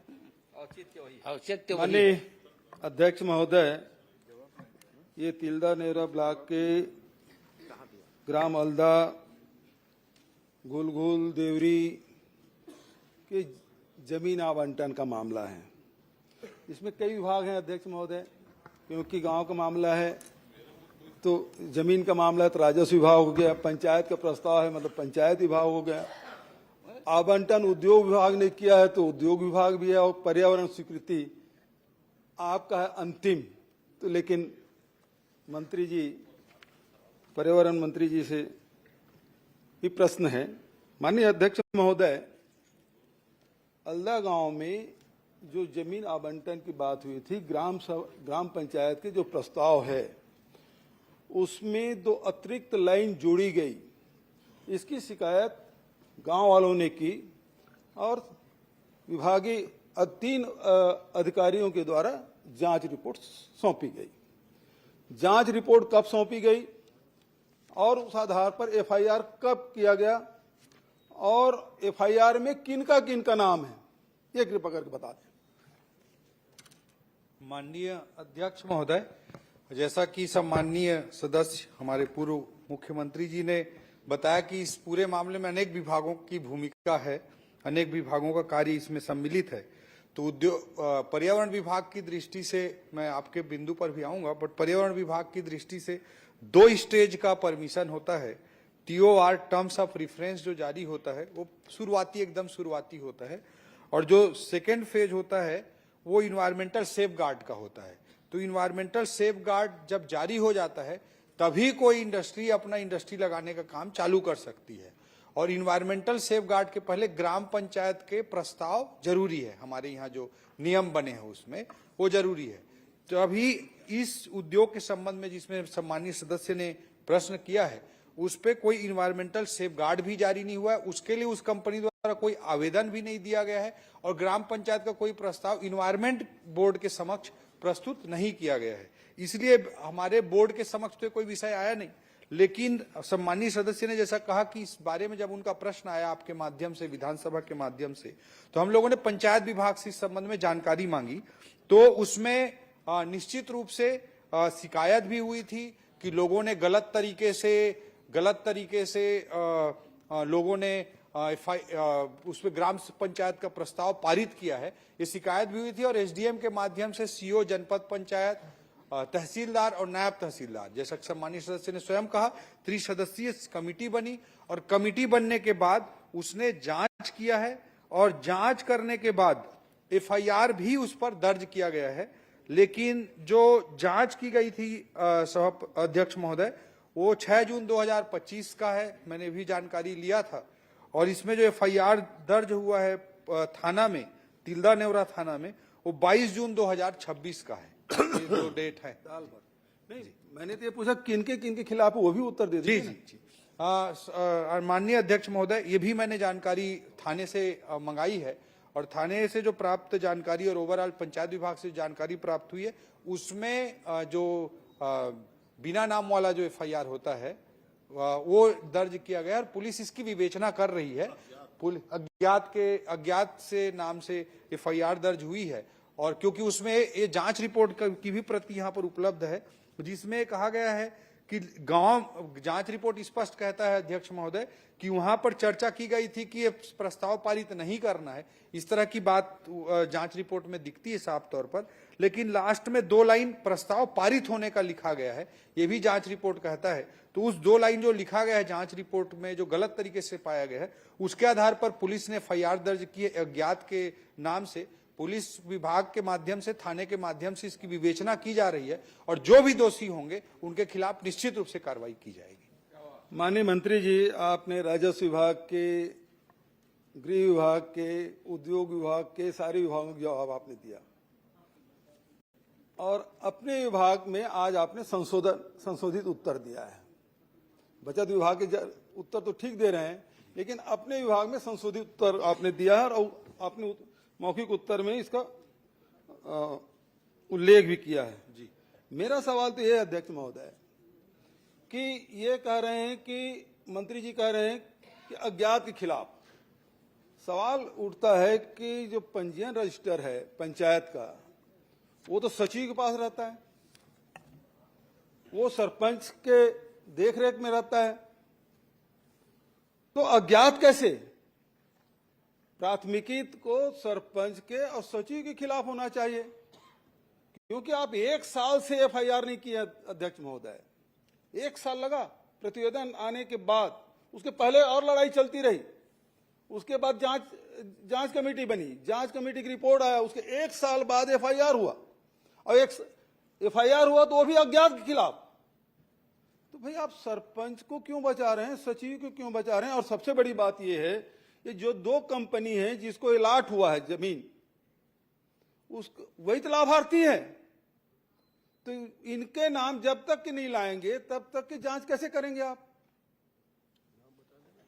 औचित्य वही है। माननीय अध्यक्ष महोदय, ये तिल्दा नेवरा ब्लॉक के ग्राम अलदा, गुलगुल, देवरी के जमीन आवंटन का मामला है। इसमें कई विभाग हैं अध्यक्ष महोदय, क्योंकि गांव का मामला है तो जमीन का मामला है तो राजस्व विभाग हो गया, पंचायत का प्रस्ताव है मतलब पंचायत विभाग हो गया, आवंटन उद्योग विभाग ने किया है तो उद्योग विभाग भी है, और पर्यावरण स्वीकृति आपका है अंतिम। तो लेकिन मंत्री जी, पर्यावरण मंत्री जी से ये प्रश्न है, माननीय अध्यक्ष महोदय, अलदा गांव में जो जमीन आवंटन की बात हुई थी, ग्राम पंचायत के जो प्रस्ताव है उसमें 2 अतिरिक्त लाइन जोड़ी गई। इसकी शिकायत गांव वालों ने की और विभागीय 3 अधिकारियों के द्वारा जांच रिपोर्ट सौंपी गई। जांच रिपोर्ट कब सौंपी गई और उस आधार पर एफआईआर कब किया गया और एफआईआर में किनका नाम है, ये कृपया करके बता दें। माननीय अध्यक्ष महोदय, जैसा कि सम्माननीय सदस्य हमारे पूर्व मुख्यमंत्री जी ने बताया कि इस पूरे मामले में अनेक विभागों की भूमिका है, अनेक विभागों का कार्य इसमें सम्मिलित है। तो उद्योग पर्यावरण विभाग की दृष्टि से मैं आपके बिंदु पर भी आऊंगा, बट पर्यावरण विभाग की दृष्टि से 2 स्टेज का परमिशन होता है। TOR टर्म्स ऑफ रेफरेंस जो जारी होता है वो एकदम शुरुआती होता है, और जो सेकेंड फेज होता है वो इन्वायरमेंटल सेफ गार्ड का होता है। तो इन्वायरमेंटल सेफ गार्ड जब जारी हो जाता है तभी कोई इंडस्ट्री अपना इंडस्ट्री लगाने का काम चालू कर सकती है, और इन्वायरमेंटल सेफ गार्ड के पहले ग्राम पंचायत के प्रस्ताव जरूरी है। हमारे यहाँ जो नियम बने हैं उसमें वो जरूरी है। तो अभी इस उद्योग के संबंध में जिसमें सम्मानीय सदस्य ने प्रश्न किया है उस पे कोई इन्वायरमेंटल सेफ गार्ड भी जारी नहीं हुआ है, उसके लिए उस कंपनी द्वारा कोई आवेदन भी नहीं दिया गया है, और ग्राम पंचायत का कोई प्रस्ताव इन्वायरमेंट बोर्ड के समक्ष प्रस्तुत नहीं किया गया है। इसलिए हमारे बोर्ड के समक्ष तो कोई विषय आया नहीं। लेकिन सम्मानीय सदस्य ने जैसा कहा कि इस बारे में जब उनका प्रश्न आया आपके माध्यम से, विधानसभा के माध्यम से, तो हम लोगों ने पंचायत विभाग से इस संबंध में जानकारी मांगी। तो उसमें निश्चित रूप से शिकायत भी हुई थी कि लोगों ने गलत तरीके से लोगों ने उसमें ग्राम पंचायत का प्रस्ताव पारित किया है, ये शिकायत भी हुई थी। और एसडीएम के माध्यम से सीओ जनपद पंचायत, तहसीलदार और नायब तहसीलदार, जैसा सम्मानीय सदस्य ने स्वयं कहा, 3 सदस्यीय कमेटी बनी, और कमेटी बनने के बाद उसने जांच किया है, और जांच करने के बाद एफआईआर भी उस पर दर्ज किया गया है। लेकिन जो जांच की गई थी सभा अध्यक्ष महोदय, वो 6 जून 2025 का है, मैंने भी जानकारी लिया था। और इसमें जो एफआईआर दर्ज हुआ है थाना में, तिल्दा नेवरा थाना में, वो 22 जून 2026 का है। ये जो डेट है। नहीं, मैंने तो ये पूछा किनके खिलाफ, वो भी उत्तर दे दीजिए। जी। माननीय अध्यक्ष महोदय, ये भी मैंने जानकारी थाने से मंगाई है, और थाने से जो प्राप्त जानकारी और ओवरऑल पंचायत विभाग से जानकारी प्राप्त हुई है उसमें जो बिना नाम वाला जो FIR होता है वो दर्ज किया गया और पुलिस इसकी विवेचना कर रही है। अज्ञात से नाम से FIR दर्ज हुई है और क्योंकि उसमें ये जांच रिपोर्ट की भी प्रति यहाँ पर उपलब्ध है जिसमें कहा गया है कि गांव जांच रिपोर्ट स्पष्ट कहता है अध्यक्ष महोदय कि वहां पर चर्चा की गई थी कि ये प्रस्ताव पारित नहीं करना है, इस तरह की बात जांच रिपोर्ट में दिखती है साफ तौर पर, लेकिन लास्ट में 2 लाइन प्रस्ताव पारित होने का लिखा गया है, ये भी जांच रिपोर्ट कहता है। तो उस 2 लाइन जो लिखा गया है जांच रिपोर्ट में जो गलत तरीके से पाया गया है उसके आधार पर पुलिस ने FIR दर्ज किए अज्ञात के नाम से। पुलिस विभाग के माध्यम से थाने के माध्यम से इसकी विवेचना की जा रही है और जो भी दोषी होंगे उनके खिलाफ निश्चित रूप से कार्रवाई की जाएगी। माननीय मंत्री जी, आपने राजस्व विभाग के, गृह विभाग के, उद्योग विभाग के सारे विभागों का जवाब आपने दिया और अपने विभाग में आज आपने संशोधित उत्तर दिया है। बचत विभाग के उत्तर तो ठीक दे रहे हैं लेकिन अपने विभाग में संशोधित उत्तर आपने दिया है और आपने मौखिक उत्तर में इसका उल्लेख भी किया है। जी, मेरा सवाल तो यह है अध्यक्ष महोदय कि ये कह रहे हैं कि मंत्री जी कह रहे हैं कि अज्ञात के खिलाफ सवाल उठता है कि जो पंजीयन रजिस्टर है पंचायत का वो तो सचिव के पास रहता है, वो सरपंच के देखरेख में रहता है, तो अज्ञात कैसे? प्राथमिकी को सरपंच के और सचिव के खिलाफ होना चाहिए क्योंकि आप 1 साल से FIR नहीं किया अध्यक्ष महोदय। 1 साल लगा प्रतिवेदन आने के बाद, उसके पहले और लड़ाई चलती रही, उसके बाद जांच कमेटी बनी, जांच कमेटी की रिपोर्ट आया, उसके 1 साल बाद FIR हुआ और एक FIR हुआ तो वो भी अज्ञात के खिलाफ। तो भाई आप सरपंच को क्यों बचा रहे हैं, सचिव को क्यों बचा रहे हैं? और सबसे बड़ी बात यह है ये जो 2 कंपनी है जिसको अलाट हुआ है जमीन, उसको वही तो लाभार्थी है, तो इनके नाम जब तक कि नहीं लाएंगे तब तक की जांच कैसे करेंगे आप?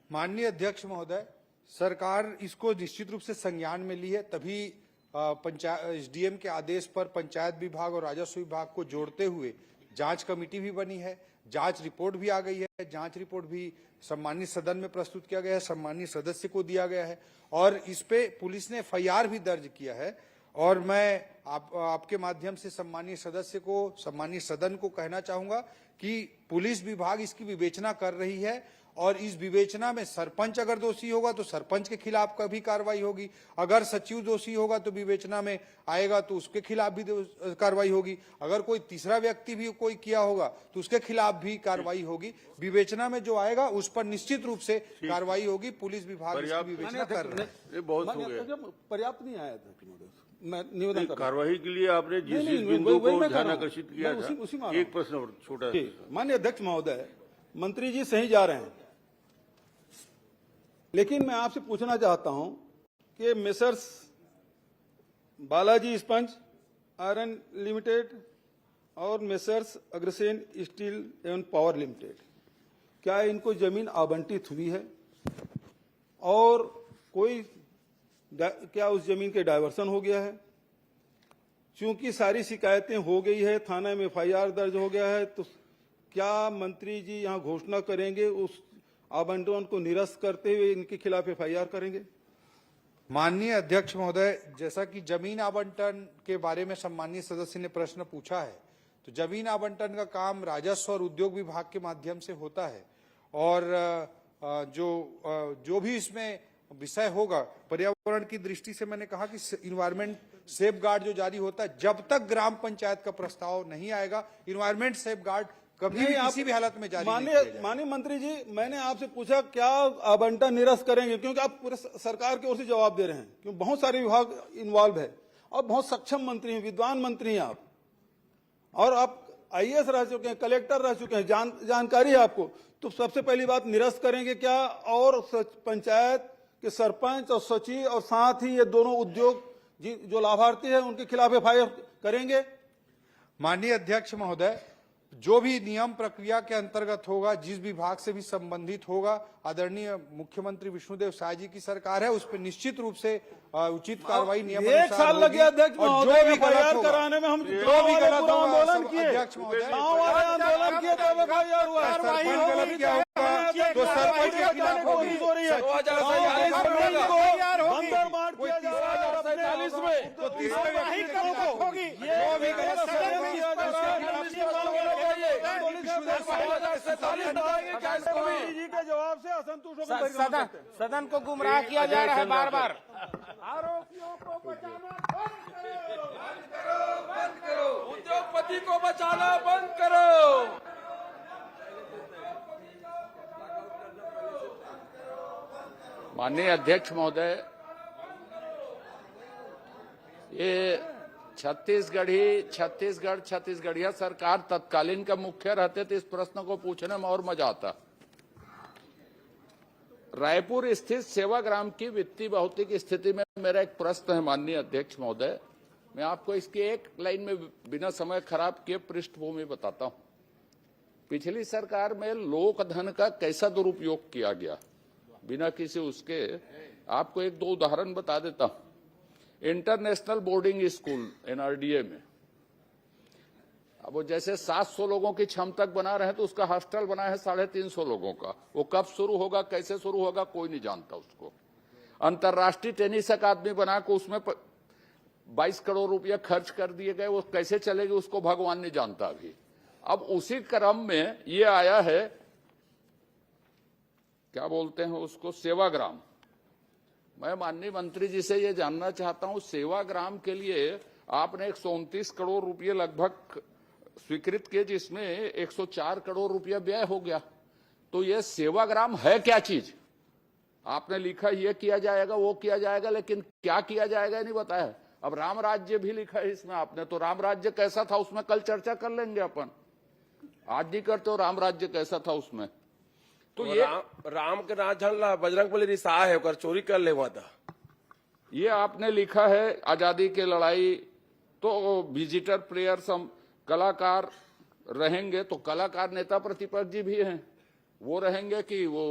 माननीय अध्यक्ष महोदय, सरकार इसको निश्चित रूप से संज्ञान में ली है, तभी SDM के आदेश पर पंचायत विभाग और राजस्व विभाग को जोड़ते हुए जांच कमेटी भी बनी है, जांच रिपोर्ट भी आ गई है, जांच रिपोर्ट भी सम्मानीय सदन में प्रस्तुत किया गया है, सम्मानीय सदस्य को दिया गया है और इस पे पुलिस ने FIR भी दर्ज किया है। और मैं आपके माध्यम से सम्मानीय सदस्य को, सम्मानीय सदन को कहना चाहूंगा कि पुलिस विभाग इसकी विवेचना कर रही है और इस विवेचना में सरपंच अगर दोषी होगा तो सरपंच के खिलाफ कभी कार्रवाई होगी, अगर सचिव दोषी होगा तो विवेचना में आएगा तो उसके खिलाफ भी कार्रवाई होगी, अगर कोई तीसरा व्यक्ति भी कोई किया होगा तो उसके खिलाफ भी कार्रवाई होगी। विवेचना में जो आएगा उस पर निश्चित रूप से कार्रवाई होगी। पुलिस विभाग इसकी विवेचना कर रहा है। बहुत हो गया, पर्याप्त नहीं आया मैं निवेदन कर कार्रवाई के लिए आपने जिस बिंदु को ध्यान आकर्षित किया था, एक प्रश्न और छोटा। माननीय अध्यक्ष महोदय, मंत्री जी सही जा रहे हैं लेकिन मैं आपसे पूछना चाहता हूं कि messrs Balaji sponge iron limited और मेसर्स अग्रसेन स्टील एवं पावर लिमिटेड, क्या इनको जमीन आवंटित हुई है और कोई क्या उस जमीन के डायवर्सन हो गया है? चूंकि सारी शिकायतें हो गई है, थाना में FIR दर्ज हो गया है, तो क्या मंत्री जी यहां घोषणा करेंगे उस आवंटन को निरस्त करते हुए इनके खिलाफ FIR करेंगे? माननीय अध्यक्ष महोदय, जैसा कि जमीन आवंटन के बारे में सम्मानीय सदस्य ने प्रश्न पूछा है, तो जमीन आवंटन का काम राजस्व और उद्योग विभाग के माध्यम से होता है और जो भी इसमें विषय होगा, पर्यावरण की दृष्टि से मैंने कहा कि इन्वायरमेंट सेफगार्ड जो जारी होता है, जब तक ग्राम पंचायत का प्रस्ताव नहीं आएगा इन्वायरमेंट सेफगार्ड कभी भी किसी भी हालत में जारी नहीं किया जाएगा। माननीय मंत्री जी, मैंने आपसे पूछा क्या आवंटन निरस्त करेंगे, क्योंकि आप पूरे सरकार की ओर से जवाब दे रहे हैं, क्योंकि बहुत सारे विभाग इन्वॉल्व है और बहुत सक्षम मंत्री हैं, विद्वान मंत्री हैं आप, और आप IAS रह चुके हैं, कलेक्टर रह चुके हैं, जानकारी है आपको। तो सबसे पहली बात, निरस्त करेंगे क्या? और पंचायत के सरपंच और सचिव और साथ ही ये दोनों उद्योग जो लाभार्थी है उनके खिलाफ FIR करेंगे? माननीय अध्यक्ष महोदय, जो भी नियम प्रक्रिया के अंतर्गत होगा, जिस विभाग से भी संबंधित होगा, आदरणीय मुख्यमंत्री विष्णुदेव साय जी की सरकार है, उस पर निश्चित रूप से उचित कार्रवाई नियम एक साल लग गया अध्यक्ष महोदय FIR कराने में। हम जो भी गलत होगा आंदोलन किए, अध्यक्ष महोदय गाँव वाले आंदोलन किए तो FIR हुआ। गलत क्या होगा तो सरपंच के खिलाफ होगी। हो रही है, अंदर बांट किया जा रहा है अपने में, तो तीसरे व्यक्ति के खिलाफ होगी। ये भी गलत किया जा रहा है। जी के जवाब से असंतुष्ट होकर सदन को गुमराह किया जा रहा है बार बार। आरोपियों को बचाना बंद करो, उद्योगपति को बचाना बंद करो। माननीय अध्यक्ष महोदय, ये छत्तीसगढ़िया सरकार तत्कालीन का मुख्य रहते तो इस प्रश्न को पूछने में और मजा आता। रायपुर स्थित सेवाग्राम की वित्तीय भौतिक स्थिति में मेरा एक प्रश्न है माननीय अध्यक्ष महोदय। मैं आपको इसकी एक लाइन में बिना समय खराब किए पृष्ठभूमि बताता हूं। पिछली सरकार में लोक धन का कैसा दुरुपयोग किया गया, बिना किसी उसके आपको एक दो उदाहरण बता देता हूं। इंटरनेशनल बोर्डिंग स्कूल NRDA में अब वो जैसे 700 लोगों की क्षमता बना रहे हैं, तो उसका हॉस्टल बना है 350 लोगों का। वो कब शुरू होगा, कैसे शुरू होगा, कोई नहीं जानता उसको। अंतर्राष्ट्रीय टेनिस अकादमी बना के उसमें 22 करोड़ रुपया खर्च कर दिए गए। वो कैसे चलेगी उसको भगवान नहीं जानता अभी। अब उसी क्रम में ये आया है, क्या बोलते हैं उसको, सेवाग्राम। मैं माननीय मंत्री जी से ये जानना चाहता हूं, सेवाग्राम के लिए आपने 129 करोड़ रुपये लगभग स्वीकृत किए, जिसमें 104 करोड़ रुपया व्यय हो गया। तो ये सेवाग्राम है क्या चीज? आपने लिखा ये किया जाएगा, वो किया जाएगा, लेकिन क्या किया जाएगा नहीं बताया। अब राम राज्य भी लिखा है इसमें आपने, तो राम राज्य कैसा था उसमें कल चर्चा कर लेंगे अपन। आज नहीं करते हो राम राज्य कैसा था उसमें। तो ये राम के नाच झंडा बजरंगबली रिसा है, ओकर चोरी कर ले हुआ था। ये आपने लिखा है आजादी की लड़ाई, तो विजिटर प्लेयर्स हम कलाकार रहेंगे, तो कलाकार नेता प्रतिपक्ष जी भी हैं, वो रहेंगे कि वो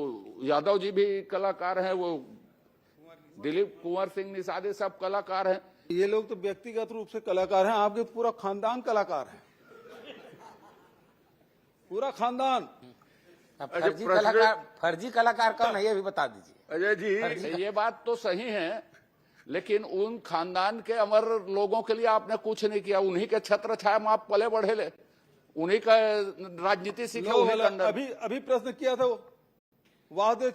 यादव जी भी कलाकार हैं, वो दिलीप कुंवर सिंह निषादे सब कलाकार हैं। ये लोग तो व्यक्तिगत रूप से कलाकार हैं, आपके पूरा खानदान कलाकार है, पूरा खानदान। फर्जी कलाकार कौन है ये भी बता दीजिए। अजय जी, ये बात तो सही है, लेकिन उन खानदान के अमर लोगों के लिए आपने कुछ नहीं किया। उन्हीं के छत्र छाया में आप पले बढ़े ले, उन्हीं का राजनीति सीखे। अभी प्रश्न किया था वो वासुदेव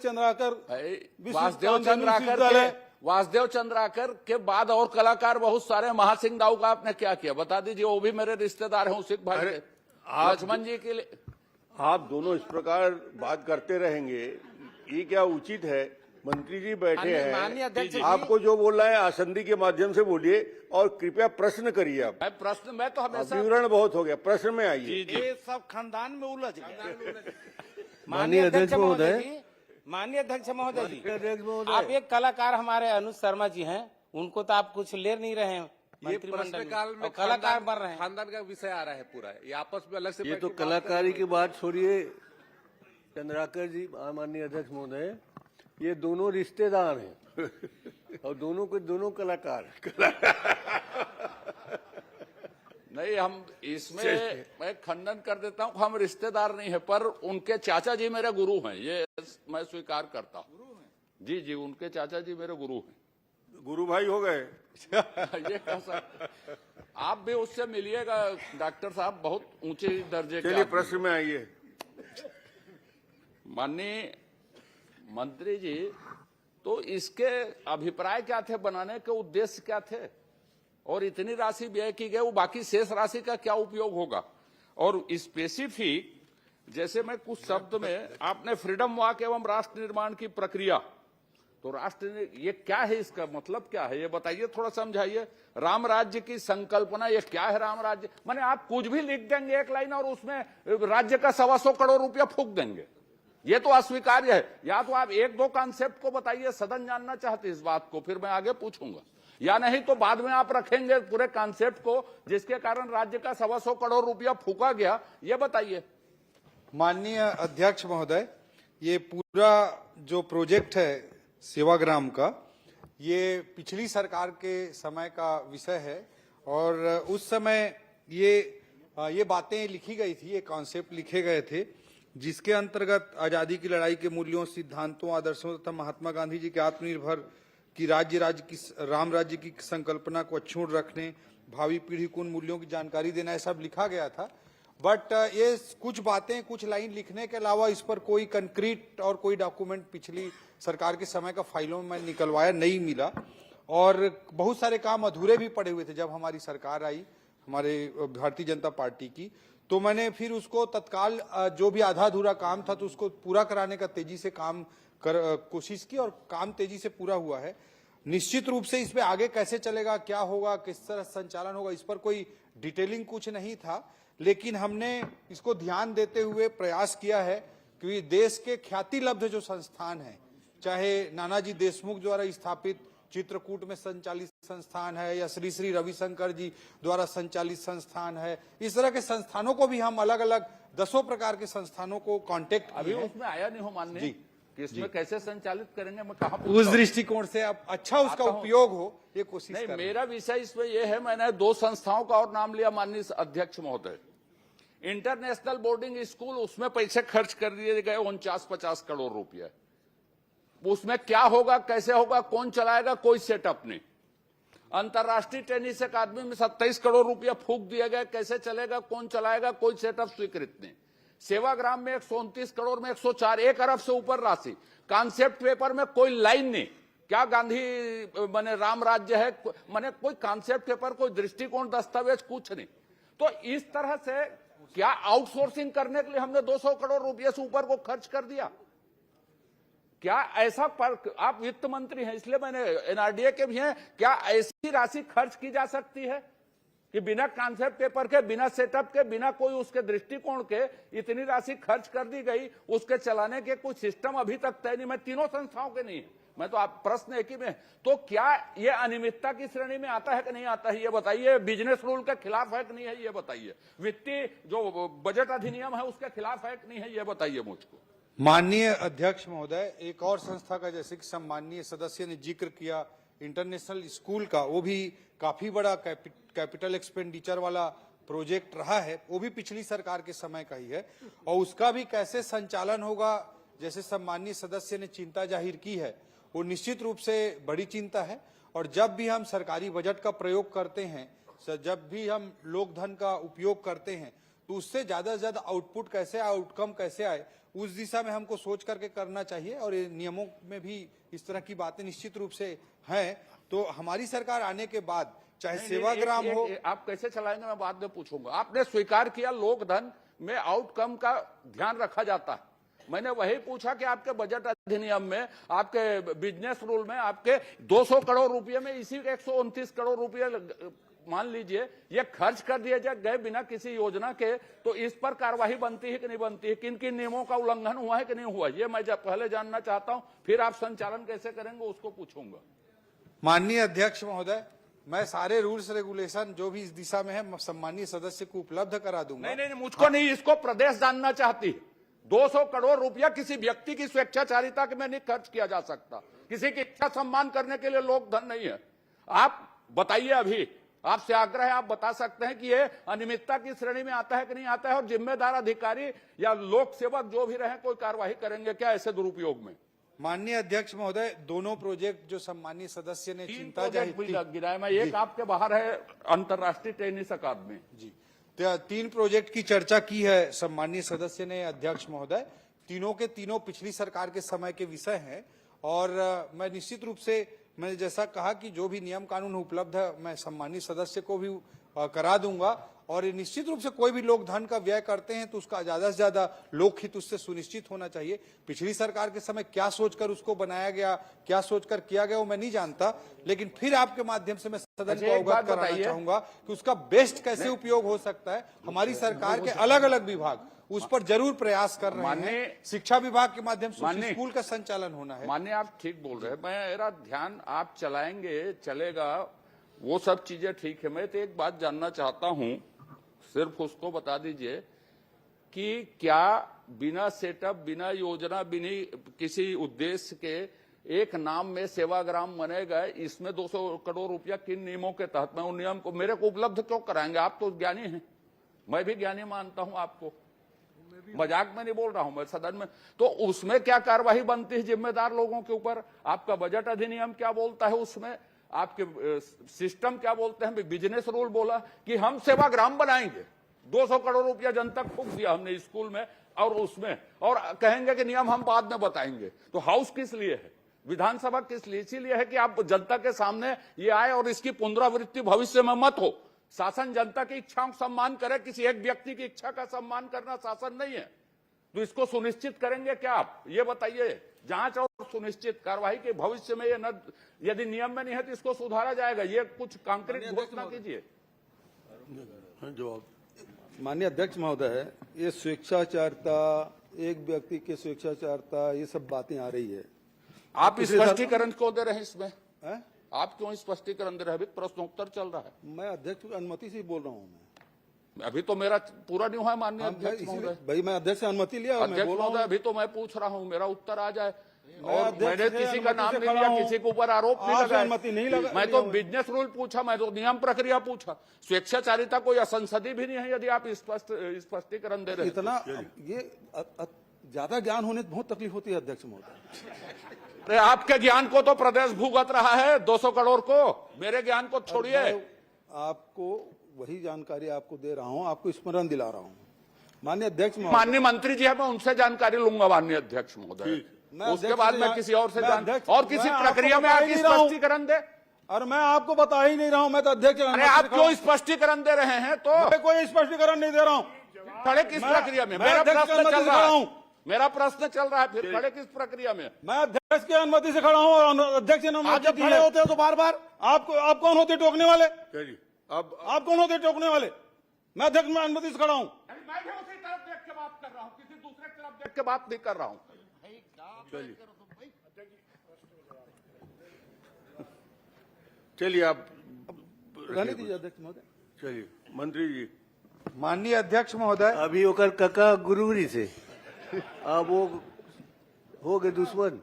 चंद्राकर के बाद और कलाकार बहुत सारे। महासिंह दाऊ का आपने क्या किया बता दीजिए, वो भी मेरे रिश्तेदार हैं उसी भाई के। लक्ष्मण जी के लिए आप दोनों इस प्रकार बात करते रहेंगे, ये क्या उचित है? मंत्री जी बैठे हैं, आपको जो बोल रहा है आसंदी के माध्यम से बोलिए, और कृपया प्रश्न करिए। आप प्रश्न में तो हमेशा विवरण बहुत हो गया, प्रश्न में आइए। ये सब खानदान में उलझ गया। माननीय अध्यक्ष महोदय जी, आप एक कलाकार हमारे अनुज शर्मा जी हैं, उनको तो आप कुछ ले नहीं रहे हैं मंत्रिमंडल में, कलाकार बन रहे हैं। खानदान का विषय आ रहा है पूरा, ये आपस में अलग से। ये तो कलाकारी की बात छोड़िए चंद्राकर जी, माननीय अध्यक्ष महोदय, ये दोनों रिश्तेदार हैं और दोनों के दोनों कलाकार नहीं। हम इसमें मैं खंडन कर देता हूं, हम रिश्तेदार नहीं है, पर उनके चाचा जी मेरे गुरु हैं, ये मैं स्वीकार करता हूं। जी जी, उनके चाचा जी मेरे गुरु हैं। गुरु भाई हो गए। ये कैसा, आप भी उससे मिलिएगा डॉक्टर साहब, बहुत ऊंचे दर्जे के। चलिए प्रश्न में आइए। माननीय मंत्री जी, तो इसके अभिप्राय क्या थे, बनाने के उद्देश्य क्या थे, और इतनी राशि व्यय की गई, वो बाकी शेष राशि का क्या उपयोग होगा? और स्पेसिफिक जैसे मैं कुछ शब्द में, आपने फ्रीडम वॉक एवं राष्ट्र निर्माण की प्रक्रिया, तो राष्ट्र ये क्या है, इसका मतलब क्या है, ये बताइए, थोड़ा समझाइए। राम राज्य की संकल्पना ये क्या है? राम राज्य माने आप कुछ भी लिख देंगे एक लाइन और उसमें राज्य का 125 करोड़ रुपया फूंक देंगे, ये तो अस्वीकार्य है। या तो आप एक दो कॉन्सेप्ट को बताइए, सदन जानना चाहते इस बात को, फिर मैं आगे पूछूंगा। या नहीं तो बाद में आप रखेंगे पूरे कॉन्सेप्ट को, जिसके कारण राज्य का 125 करोड़ रुपया फूका गया। ये बताइए। माननीय अध्यक्ष महोदय, ये पूरा जो प्रोजेक्ट है सेवाग्राम का, ये पिछली सरकार के समय का विषय है और उस समय ये बातें लिखी गई थी, ये कॉन्सेप्ट लिखे गए थे, जिसके अंतर्गत आजादी की लड़ाई के मूल्यों, सिद्धांतों, आदर्शों तथा महात्मा गांधी जी के आत्मनिर्भर की राम राज्य की संकल्पना को अक्षुण्ण रखने, भावी पीढ़ी को उन मूल्यों की जानकारी देना, ये सब लिखा गया था। बट ये कुछ बातें, कुछ लाइन लिखने के अलावा इस पर कोई कंक्रीट और कोई डॉक्यूमेंट पिछली सरकार के समय का फाइलों में निकलवाया नहीं मिला और बहुत सारे काम अधूरे भी पड़े हुए थे। जब हमारी सरकार आई, हमारे भारतीय जनता पार्टी की, तो मैंने फिर उसको तत्काल जो भी आधा अधूरा काम था तो उसको पूरा कराने का तेजी से कोशिश की और काम तेजी से पूरा हुआ है। निश्चित रूप से इसमें आगे कैसे चलेगा, क्या होगा, किस तरह संचालन होगा, इस पर कोई डिटेलिंग कुछ नहीं था, लेकिन हमने इसको ध्यान देते हुए प्रयास किया है कि देश के ख्याति लब्ध जो संस्थान है, चाहे नानाजी देशमुख द्वारा स्थापित चित्रकूट में संचालित संस्थान है या श्री श्री रविशंकर जी द्वारा संचालित संस्थान है, इस तरह के संस्थानों को भी हम अलग अलग 10 प्रकार के संस्थानों को कांटेक्ट अभी उसमें आया नहीं हो मानने कि इसमें कैसे संचालित करेंगे, मैं कहा उस दृष्टिकोण से अब अच्छा उसका उपयोग हो, ये कोशिश नहीं। कर मेरा विषय इसमें यह है, मैंने 2 संस्थाओं का और नाम लिया माननीय अध्यक्ष महोदय। इंटरनेशनल बोर्डिंग स्कूल, उसमें पैसे खर्च कर दिए गए 49-50 करोड़ रुपया। उसमें क्या होगा, कैसे होगा, कौन चलाएगा, कोई सेटअप नहीं। अंतर्राष्ट्रीय टेनिस अकादमी में 27 करोड़ रुपया फूक दिया गया, कैसे चलेगा, कौन चलाएगा, कोई सेटअप स्वीकृत नहीं। सेवाग्राम में 129 करोड़ में 104, 1 अरब से ऊपर राशि। कॉन्सेप्ट पेपर में कोई लाइन नहीं, क्या गांधी माने राम राज्य है, माने कोई कॉन्सेप्ट पेपर, कोई दृष्टिकोण, दस्तावेज कुछ नहीं। तो इस तरह से क्या आउटसोर्सिंग करने के लिए हमने 200 करोड़ रुपये से ऊपर को खर्च कर दिया? क्या ऐसा आप वित्त मंत्री हैं इसलिए मैंने एनआरडीए के भी हैं, क्या ऐसी राशि खर्च की जा सकती है कि बिना कॉन्सेप्ट पेपर के, बिना सेटअप के, बिना कोई उसके दृष्टिकोण के इतनी राशि खर्च कर दी गई? उसके चलाने के कुछ सिस्टम अभी तक तय नहीं। मैं तीनों संस्थाओं के नहीं है, मैं तो आप प्रश्न एक ही में। तो क्या ये अनियमितता की श्रेणी में आता है कि नहीं आता है, ये बताइए। बिजनेस रूल के खिलाफ है कि नहीं है, ये बताइए। वित्तीय जो बजट अधिनियम है उसके खिलाफ है कि नहीं है, ये बताइए मुझको। माननीय अध्यक्ष महोदय, एक और संस्था का जैसे कि सम्माननीय सदस्य ने जिक्र किया इंटरनेशनल स्कूल का, वो भी काफी बड़ा कैपिटल एक्सपेंडिचर वाला प्रोजेक्ट रहा है, वो भी पिछली सरकार के समय का ही है और उसका भी कैसे संचालन होगा, जैसे सम्माननीय सदस्य ने चिंता जाहिर की है, वो निश्चित रूप से बड़ी चिंता है। और जब भी हम सरकारी बजट का प्रयोग करते हैं, जब भी हम लोक धन का उपयोग करते हैं, तो उससे ज्यादा से ज्यादा आउटपुट कैसे आए, आउटकम कैसे आए, उस दिशा में हमको सोच करके करना चाहिए। और ये नियमों में भी इस तरह की बातें निश्चित रूप से हैं। तो हमारी सरकार आने के बाद चाहे सेवाग्राम हो, आप कैसे चलाएंगे मैं बाद में पूछूंगा। आपने स्वीकार किया लोक धन में आउटकम का ध्यान रखा जाता है। मैंने वही पूछा कि आपके बजट अधिनियम में, आपके बिजनेस रूल में, आपके 200 करोड़ रुपए में इसी 129 करोड़ रुपए मान लीजिए ये खर्च कर दिए गए बिना किसी योजना के, तो इस पर कार्रवाई बनती है कि नहीं बनती है? किन किन नियमों का उल्लंघन हुआ है कि नहीं हुआ, ये मैं पहले जानना चाहता हूं, फिर आप संचालन कैसे करेंगे उसको पूछूंगा। माननीय अध्यक्ष महोदय, मैं सारे रूल्स रेगुलेशन जो भी इस दिशा में है सम्माननीय सदस्य को उपलब्ध करा दूंगा। नहीं, मुझको नहीं, इसको प्रदेश जानना चाहती है। 200 करोड़ रुपया किसी व्यक्ति की स्वेच्छाचारिता के में नहीं खर्च किया जा सकता, किसी की इच्छा सम्मान करने के लिए लोक धन नहीं है। आप बताइए, अभी आपसे आग्रह है, आप बता सकते हैं कि ये अनियमितता की श्रेणी में आता है कि नहीं आता है, और जिम्मेदार अधिकारी या लोक सेवक जो भी रहे कोई कार्रवाई करेंगे क्या ऐसे दुरुपयोग में? माननीय अध्यक्ष महोदय, दोनों प्रोजेक्ट जो सम्माननीय सदस्य ने चिंता जाहिर की, गिराया मैं एक आपके बाहर है अंतर्राष्ट्रीय टेनिस अकादमी जी, 3 प्रोजेक्ट की चर्चा की है सम्माननीय सदस्य ने अध्यक्ष महोदय। तीनों के तीनों पिछली सरकार के समय के विषय हैं और मैं निश्चित रूप से, मैंने जैसा कहा कि जो भी नियम कानून उपलब्ध है मैं सम्माननीय सदस्य को भी करा दूंगा और ये निश्चित रूप से कोई भी लोग धन का व्यय करते हैं तो उसका ज्यादा से ज्यादा लोकहित उससे सुनिश्चित होना चाहिए। पिछली सरकार के समय क्या सोचकर उसको बनाया गया, क्या सोचकर किया गया, वो मैं नहीं जानता, लेकिन फिर आपके माध्यम से मैं सदन को अवगत कराना चाहूंगा कि उसका बेस्ट कैसे उपयोग हो सकता है। हमारी सरकार के अलग अलग विभाग उस पर जरूर प्रयास कर रहे हैं। शिक्षा विभाग के माध्यम से स्कूल का संचालन होना है। माननीय, आप ठीक बोल रहे हैं, मेरा ध्यान आप चलाएंगे, चलेगा, वो सब चीजें ठीक है। मैं तो एक बात जानना चाहता हूं, सिर्फ उसको बता दीजिए कि क्या बिना सेटअप, बिना योजना, बिना किसी उद्देश्य के एक नाम में सेवाग्राम बनेगा, इसमें 200 करोड़ रुपया किन नियमों के तहत, मैं उन नियम को मेरे को उपलब्ध क्यों कराएंगे? आप तो ज्ञानी हैं, मैं भी ज्ञानी मानता हूं आपको, मजाक में नहीं बोल रहा हूं मैं सदन में। तो उसमें क्या कार्यवाही बनती है जिम्मेदार लोगों के ऊपर? आपका बजट अधिनियम क्या बोलता है उसमें? आपके सिस्टम क्या बोलते हैं? बिजनेस रूल बोला कि हम सेवाग्राम बनाएंगे, 200 करोड़ रुपया जनता फूंक दिया हमने स्कूल में और उसमें, और कहेंगे कि नियम हम बाद में बताएंगे। तो हाउस किस लिए है, विधानसभा किस लिए? इसीलिए है कि आप जनता के सामने ये आए और इसकी पुनरावृत्ति भविष्य में मत हो। शासन जनता की इच्छाओं का सम्मान करे, किसी एक व्यक्ति की इच्छा का सम्मान करना शासन नहीं है। तो इसको सुनिश्चित करेंगे क्या आप? ये बताइए। जांच और सुनिश्चित कार्रवाई के भविष्य में ये न, यदि नियम में नहीं है तो इसको सुधारा जाएगा। ये कुछ कांक्रीट घोषणा कीजिए। माननीय अध्यक्ष महोदय, ये स्वेच्छाचारता, एक व्यक्ति के स्वेच्छाचारता, ये सब बातें आ रही है। आप स्पष्टीकरण क्यों दे रहे हैं इसमें? आप क्यों स्पष्टीकरण दे रहे हैं? अभी प्रश्नोत्तर चल रहा है। मैं अध्यक्ष की अनुमति से बोल रहा हूँ। मैं अभी तो मेरा पूरा नहीं हुआ है माननीय अध्यक्ष महोदय। भाई मैं अध्यक्ष से अनुमति लिया, अध्यक्ष महोदय अभी तो मैं पूछ रहा हूँ, मेरा उत्तर आ जाए। और मैंने किसी का नाम नहीं लिया, किसी के ऊपर आरोप नहीं लगाया। मैं तो बिजनेस रूल पूछा, मैं तो नियम प्रक्रिया पूछा। स्वेच्छाचारिता कोई असंसदीय भी नहीं है यदि आप स्पष्टीकरण दे रहे हैं। इतना ये ज्यादा ज्ञान होने बहुत तकलीफ होती है अध्यक्ष महोदय। आपके ज्ञान को तो प्रदेश भुगत रहा है 200 करोड़ को, मेरे ज्ञान को छोड़िए। आपको वही जानकारी आपको दे रहा हूं, आपको स्मरण दिला रहा हूं। माननीय अध्यक्ष महोदय, माननीय मंत्री जी है, मैं उनसे जानकारी लूंगा माननीय अध्यक्ष महोदय। उसके बाद मैं किसी और से और किसी प्रक्रिया में आगे स्पष्टीकरण दे। और मैं आपको बता ही नहीं रहा हूं, मैं तो अध्यक्ष। अरे आप क्यों स्पष्टीकरण दे रहे हैं? तो मैं कोई स्पष्टीकरण नहीं दे रहा हूं। खड़े किस प्रक्रिया में? मेरा प्रश्न चल रहा है, मेरा प्रश्न चल रहा है, फिर खड़े किस प्रक्रिया में? मैं अध्यक्ष की अनुमति से खड़ा हूं और अध्यक्ष ने अनुमति दी है। होते हो तो बार बार आप कौन होते टोकने वाले? अब आप कौन होते टोकने वाले? मैं अध्यक्ष में अनुमति से खड़ा हूं। मैं भी उसी तरफ देख के बात कर रहा हूं, किसी दूसरे तरफ देख के बात नहीं कर रहा हूं। चलिए आप रहने दीजिए अध्यक्ष महोदय। चलिए मंत्री जी। माननीय अध्यक्ष महोदय, अभी होकर कका गुरुरी से अब वो हो गए दुश्मन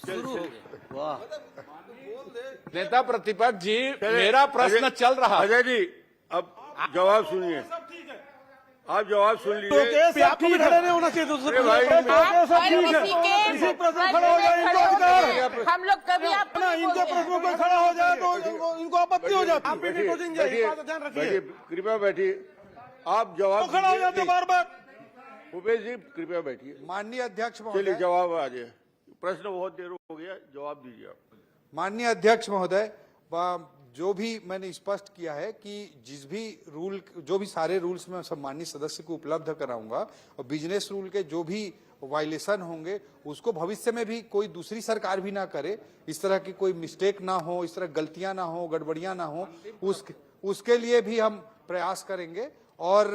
शुरू हो गए। वाह, नेता प्रतिपक्ष जी, मेरा प्रश्न चल रहा है। अजय जी अब जवाब सुनिए, आप जवाब सुन लीजिए। आपको भी खड़े नहीं होना चाहिए दूसरे भाई। हम लोग कभी इनके प्रश्नों पर खड़ा हो जाए तो इनको आपत्ति हो जाती है। कृपया बैठिए, आप जवाब खड़ा हो जाते बार बार। भूपेश जी कृपया बैठिए। माननीय अध्यक्ष चलिए महोदय, जवाब आ जाए। प्रश्न बहुत देर हो गया, जवाब दीजिए आप। माननीय अध्यक्ष महोदय, जो भी मैंने स्पष्ट किया है कि जो भी सारे रूल्स मैं सम्मानित सदस्य को उपलब्ध कराऊंगा और बिजनेस रूल के जो भी वायलेशन होंगे उसको भविष्य में भी कोई दूसरी सरकार भी ना करे, इस तरह की कोई मिस्टेक ना हो, इस तरह गलतियां ना हो, गड़बड़ियां ना हो, उसके लिए भी हम प्रयास करेंगे। और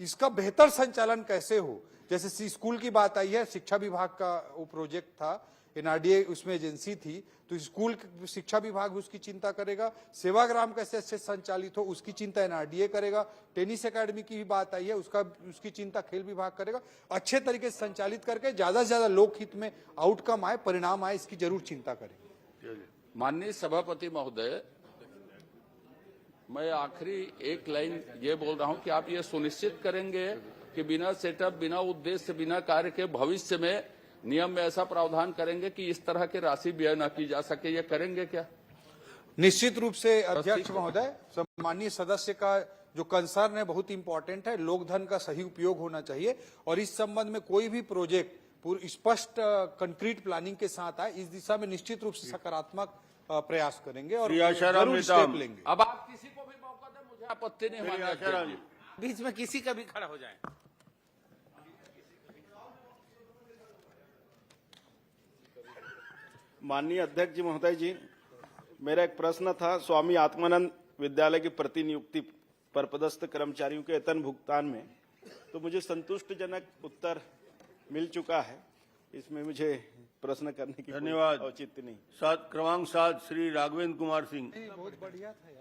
इसका बेहतर संचालन कैसे हो, जैसे स्कूल की बात आई है, शिक्षा विभाग का वो प्रोजेक्ट था, एनआरडीए उसमें एजेंसी थी, तो स्कूल शिक्षा विभाग उसकी चिंता करेगा। सेवाग्राम कैसे अच्छे संचालित हो उसकी चिंता एनआरडीए करेगा। टेनिस एकेडमी की भी बात आई है, उसकी चिंता खेल विभाग करेगा। अच्छे तरीके से संचालित करके ज्यादा से ज्यादा लोकहित में आउटकम आए, परिणाम आए, इसकी जरूर चिंता करेंगे। माननीय सभापति महोदय, मैं आखिरी एक लाइन ये बोल रहा हूं कि आप ये सुनिश्चित करेंगे कि बिना सेटअप, बिना उद्देश्य, बिना कार्य के भविष्य में नियम में ऐसा प्रावधान करेंगे कि इस तरह की राशि व्यय न की जा सके। ये करेंगे क्या? निश्चित रूप से अध्यक्ष महोदय, सम्मानीय सदस्य का जो कंसर्न है बहुत इंपॉर्टेंट है। लोक धन का सही उपयोग होना चाहिए और इस संबंध में कोई भी प्रोजेक्ट पूरी स्पष्ट कंक्रीट प्लानिंग के साथ आए, इस दिशा में निश्चित रूप से सकारात्मक प्रयास करेंगे और जरूर स्टेप लेंगे। अब आप किसी को भी मौका दें, मुझे आपत्ति नहीं। बीच में किसी का भी खड़ा हो जाए। माननीय अध्यक्ष जी महोदय जी, मेरा एक प्रश्न था स्वामी आत्मानंद विद्यालय की प्रतिनियुक्ति पर पदस्थ कर्मचारियों के वेतन भुगतान में, तो मुझे संतुष्टिजनक उत्तर मिल चुका है। इसमें मुझे प्रश्न करने की धन्यवाद। औचित्य नहीं। क्रमांक 7 श्री राघवेंद्र कुमार सिंह।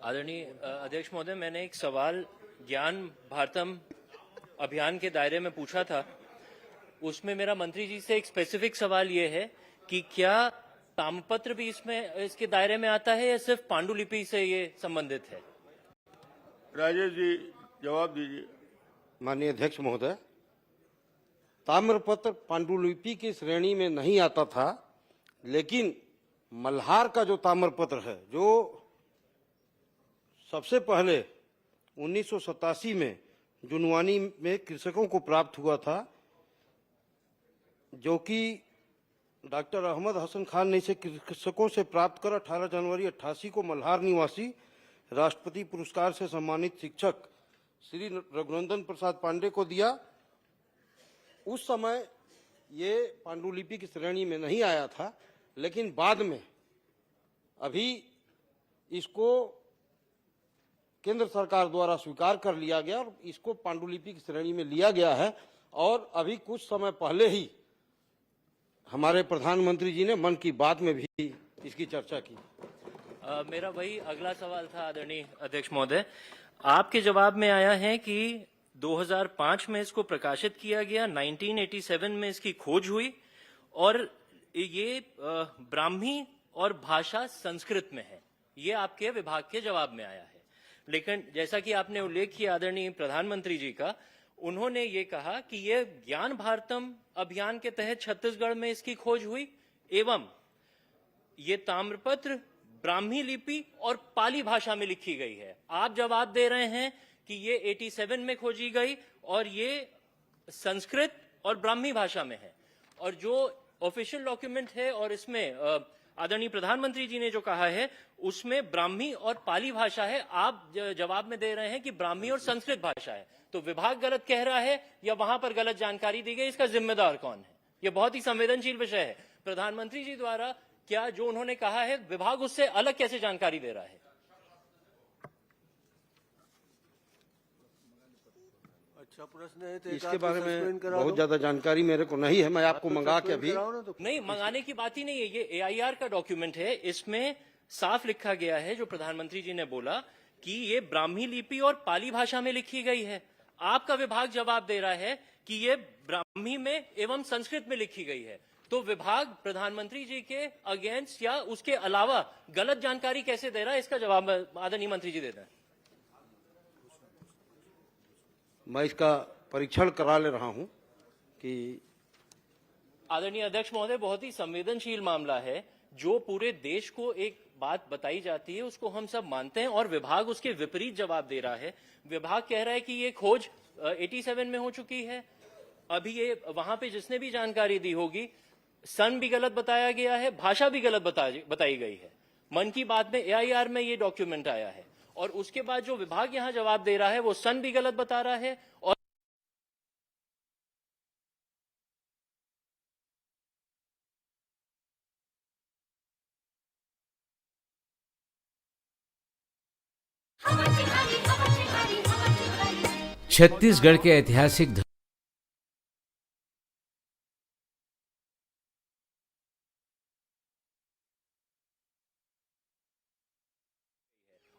आदरणीय अध्यक्ष महोदय, मैंने एक सवाल ज्ञान भारतम अभियान के दायरे में पूछा था। उसमें मेरा मंत्री जी से एक स्पेसिफिक सवाल ये है कि क्या ताम्रपत्र भी इसके दायरे में आता है या सिर्फ पांडुलिपि से ये संबंधित है? राजेश जी जवाब दीजिए। माननीय अध्यक्ष महोदय, ताम्रपत्र पांडुलिपि की श्रेणी में नहीं आता था, लेकिन मल्हार का जो ताम्रपत्र है, जो सबसे पहले 1987 में जुनवानी में कृषकों को प्राप्त हुआ था, जो कि डॉक्टर अहमद हसन खान ने इसे कृषकों से प्राप्त कर 18 जनवरी 88 को मल्हार निवासी राष्ट्रपति पुरस्कार से सम्मानित शिक्षक श्री रघुनंदन प्रसाद पांडे को दिया। उस समय ये पांडुलिपि की श्रेणी में नहीं आया था, लेकिन बाद में अभी इसको केंद्र सरकार द्वारा स्वीकार कर लिया गया और इसको पांडुलिपि की श्रेणी में लिया गया है। और अभी कुछ समय पहले ही हमारे प्रधानमंत्री जी ने मन की बात में भी इसकी चर्चा की। मेरा वही अगला सवाल था आदरणीय अध्यक्ष महोदय। आपके जवाब में आया है कि 2005 में इसको प्रकाशित किया गया, 1987 में इसकी खोज हुई और ये ब्राह्मी और भाषा संस्कृत में है। ये आपके विभाग के जवाब में आया है। लेकिन जैसा कि आपने उल्लेख किया आदरणीय प्रधानमंत्री जी का, उन्होंने ये कहा कि ये ज्ञान भारतम अभियान के तहत छत्तीसगढ़ में इसकी खोज हुई एवं ये ताम्रपत्र ब्राह्मी लिपि और पाली भाषा में लिखी गई है। आप जवाब दे रहे हैं कि ये 87 में खोजी गई और ये संस्कृत और ब्राह्मी भाषा में है। और जो ऑफिशियल डॉक्यूमेंट है और इसमें आदरणीय प्रधानमंत्री जी ने जो कहा है उसमें ब्राह्मी और पाली भाषा है। आप जवाब में दे रहे हैं कि ब्राह्मी और संस्कृत भाषा है। तो विभाग गलत कह रहा है या वहां पर गलत जानकारी दी गई? इसका जिम्मेदार कौन है? ये बहुत ही संवेदनशील विषय है। प्रधानमंत्री जी द्वारा क्या जो उन्होंने कहा है विभाग उससे अलग कैसे जानकारी दे रहा है? अच्छा प्रश्न है, तो इसके बारे में बहुत ज्यादा जानकारी मेरे को नहीं है। मैं आपको मंगा के अभी नहीं, मंगाने की बात ही नहीं है। ये AIR का डॉक्यूमेंट है, इसमें साफ लिखा गया है जो प्रधानमंत्री जी ने बोला कि ये ब्राह्मी लिपि और पाली भाषा में लिखी गई है। आपका विभाग जवाब दे रहा है कि ये ब्राह्मी में एवं संस्कृत में लिखी गई है। तो विभाग प्रधानमंत्री जी के अगेंस्ट या उसके अलावा गलत जानकारी कैसे दे रहा है? इसका जवाब आदरणीय मंत्री जी देते हैं। मैं इसका परीक्षण करा ले रहा हूं कि आदरणीय अध्यक्ष महोदय, बहुत ही संवेदनशील मामला है। जो पूरे देश को एक बात बताई जाती है उसको हम सब मानते हैं और विभाग उसके विपरीत जवाब दे रहा है। विभाग कह रहा है कि ये खोज 87 में हो चुकी है। अभी ये वहां पे जिसने भी जानकारी दी होगी, सन भी गलत बताया गया है, भाषा भी गलत बताई गई है। मन की बात में AIR में ये डॉक्यूमेंट आया है और उसके बाद जो विभाग यहां जवाब दे रहा है वो सन भी गलत बता रहा है और छत्तीसगढ़ के ऐतिहासिक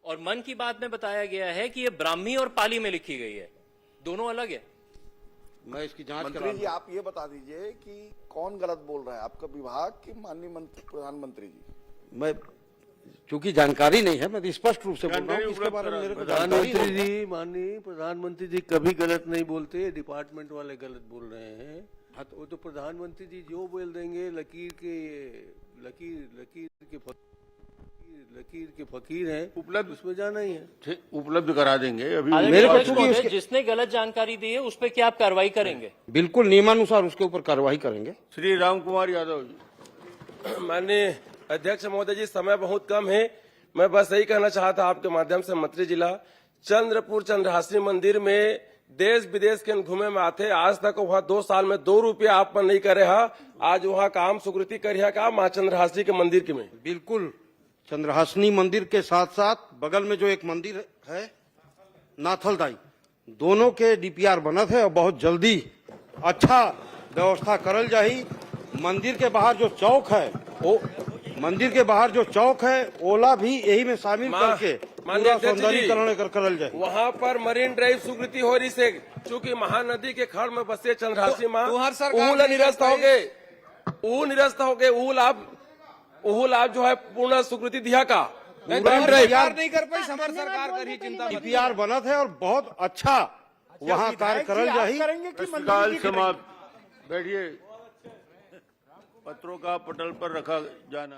और मन की बात में बताया गया है कि ये ब्राह्मी और पाली में लिखी गई है। दोनों अलग है। मैं इसकी जांच मंत्री जी आप ये बता दीजिए कि कौन गलत बोल रहा है, आपका विभाग कि माननीय प्रधानमंत्री जी? मैं चूंकि जानकारी नहीं है, मैं स्पष्ट रूप से बोल रहा हूं इसके बारे में। मेरे को प्रधानमंत्री जी, माननीय प्रधानमंत्री जी कभी गलत नहीं बोलते, डिपार्टमेंट वाले गलत बोल रहे हैं। हाँ, तो वो तो प्रधानमंत्री जी जो बोल देंगे, लकीर के फकीर हैं, उपलब्ध उसमें जाना ही है। उपलब्ध करा देंगे। अभी मेरे को जिसने गलत जानकारी दी है उस पर क्या आप कार्रवाई करेंगे? बिल्कुल नियमानुसार उसके ऊपर कार्रवाई करेंगे। श्री राम कुमार यादव जी। माननीय अध्यक्ष महोदय जी, समय बहुत कम है। मैं बस यही कहना चाहता आपके माध्यम से मंत्री जिला चंद्रपुर चंद्रहासिनी मंदिर में देश विदेश के घूमे में आते, आज तक वहाँ 2 साल में 2 रुपया आप नहीं करे है। आज वहाँ काम सुकृति करिए का माँ चंद्रहासी के मंदिर के में। बिल्कुल, चंद्रहासिनी मंदिर के साथ साथ बगल में जो एक मंदिर है नाथलदाई, दोनों के डीपीआर बनत है और बहुत जल्दी अच्छा व्यवस्था करल जाही। मंदिर के बाहर जो चौक है, वो मंदिर के बाहर जो चौक है ओला भी यही में शामिल करके पूरा सौंदर्यीकरण करल जाए। वहाँ पर मरीन ड्राइव स्वीकृति हो रही से, चूंकि महानदी के खड़ में बसे चंद्रहासी माँ निरस्त हो गए, निरस्त हो गए। ऊ लाभ जो है पूर्ण स्वीकृति दिया का नहीं कर पाई हमारी सरकार करी चिंता डीपीआर बनत है और बहुत अच्छा वहाँ कार्य करल जाही। काल समाप्त। बैठिए। पत्रों का पटल पर रखा जाना।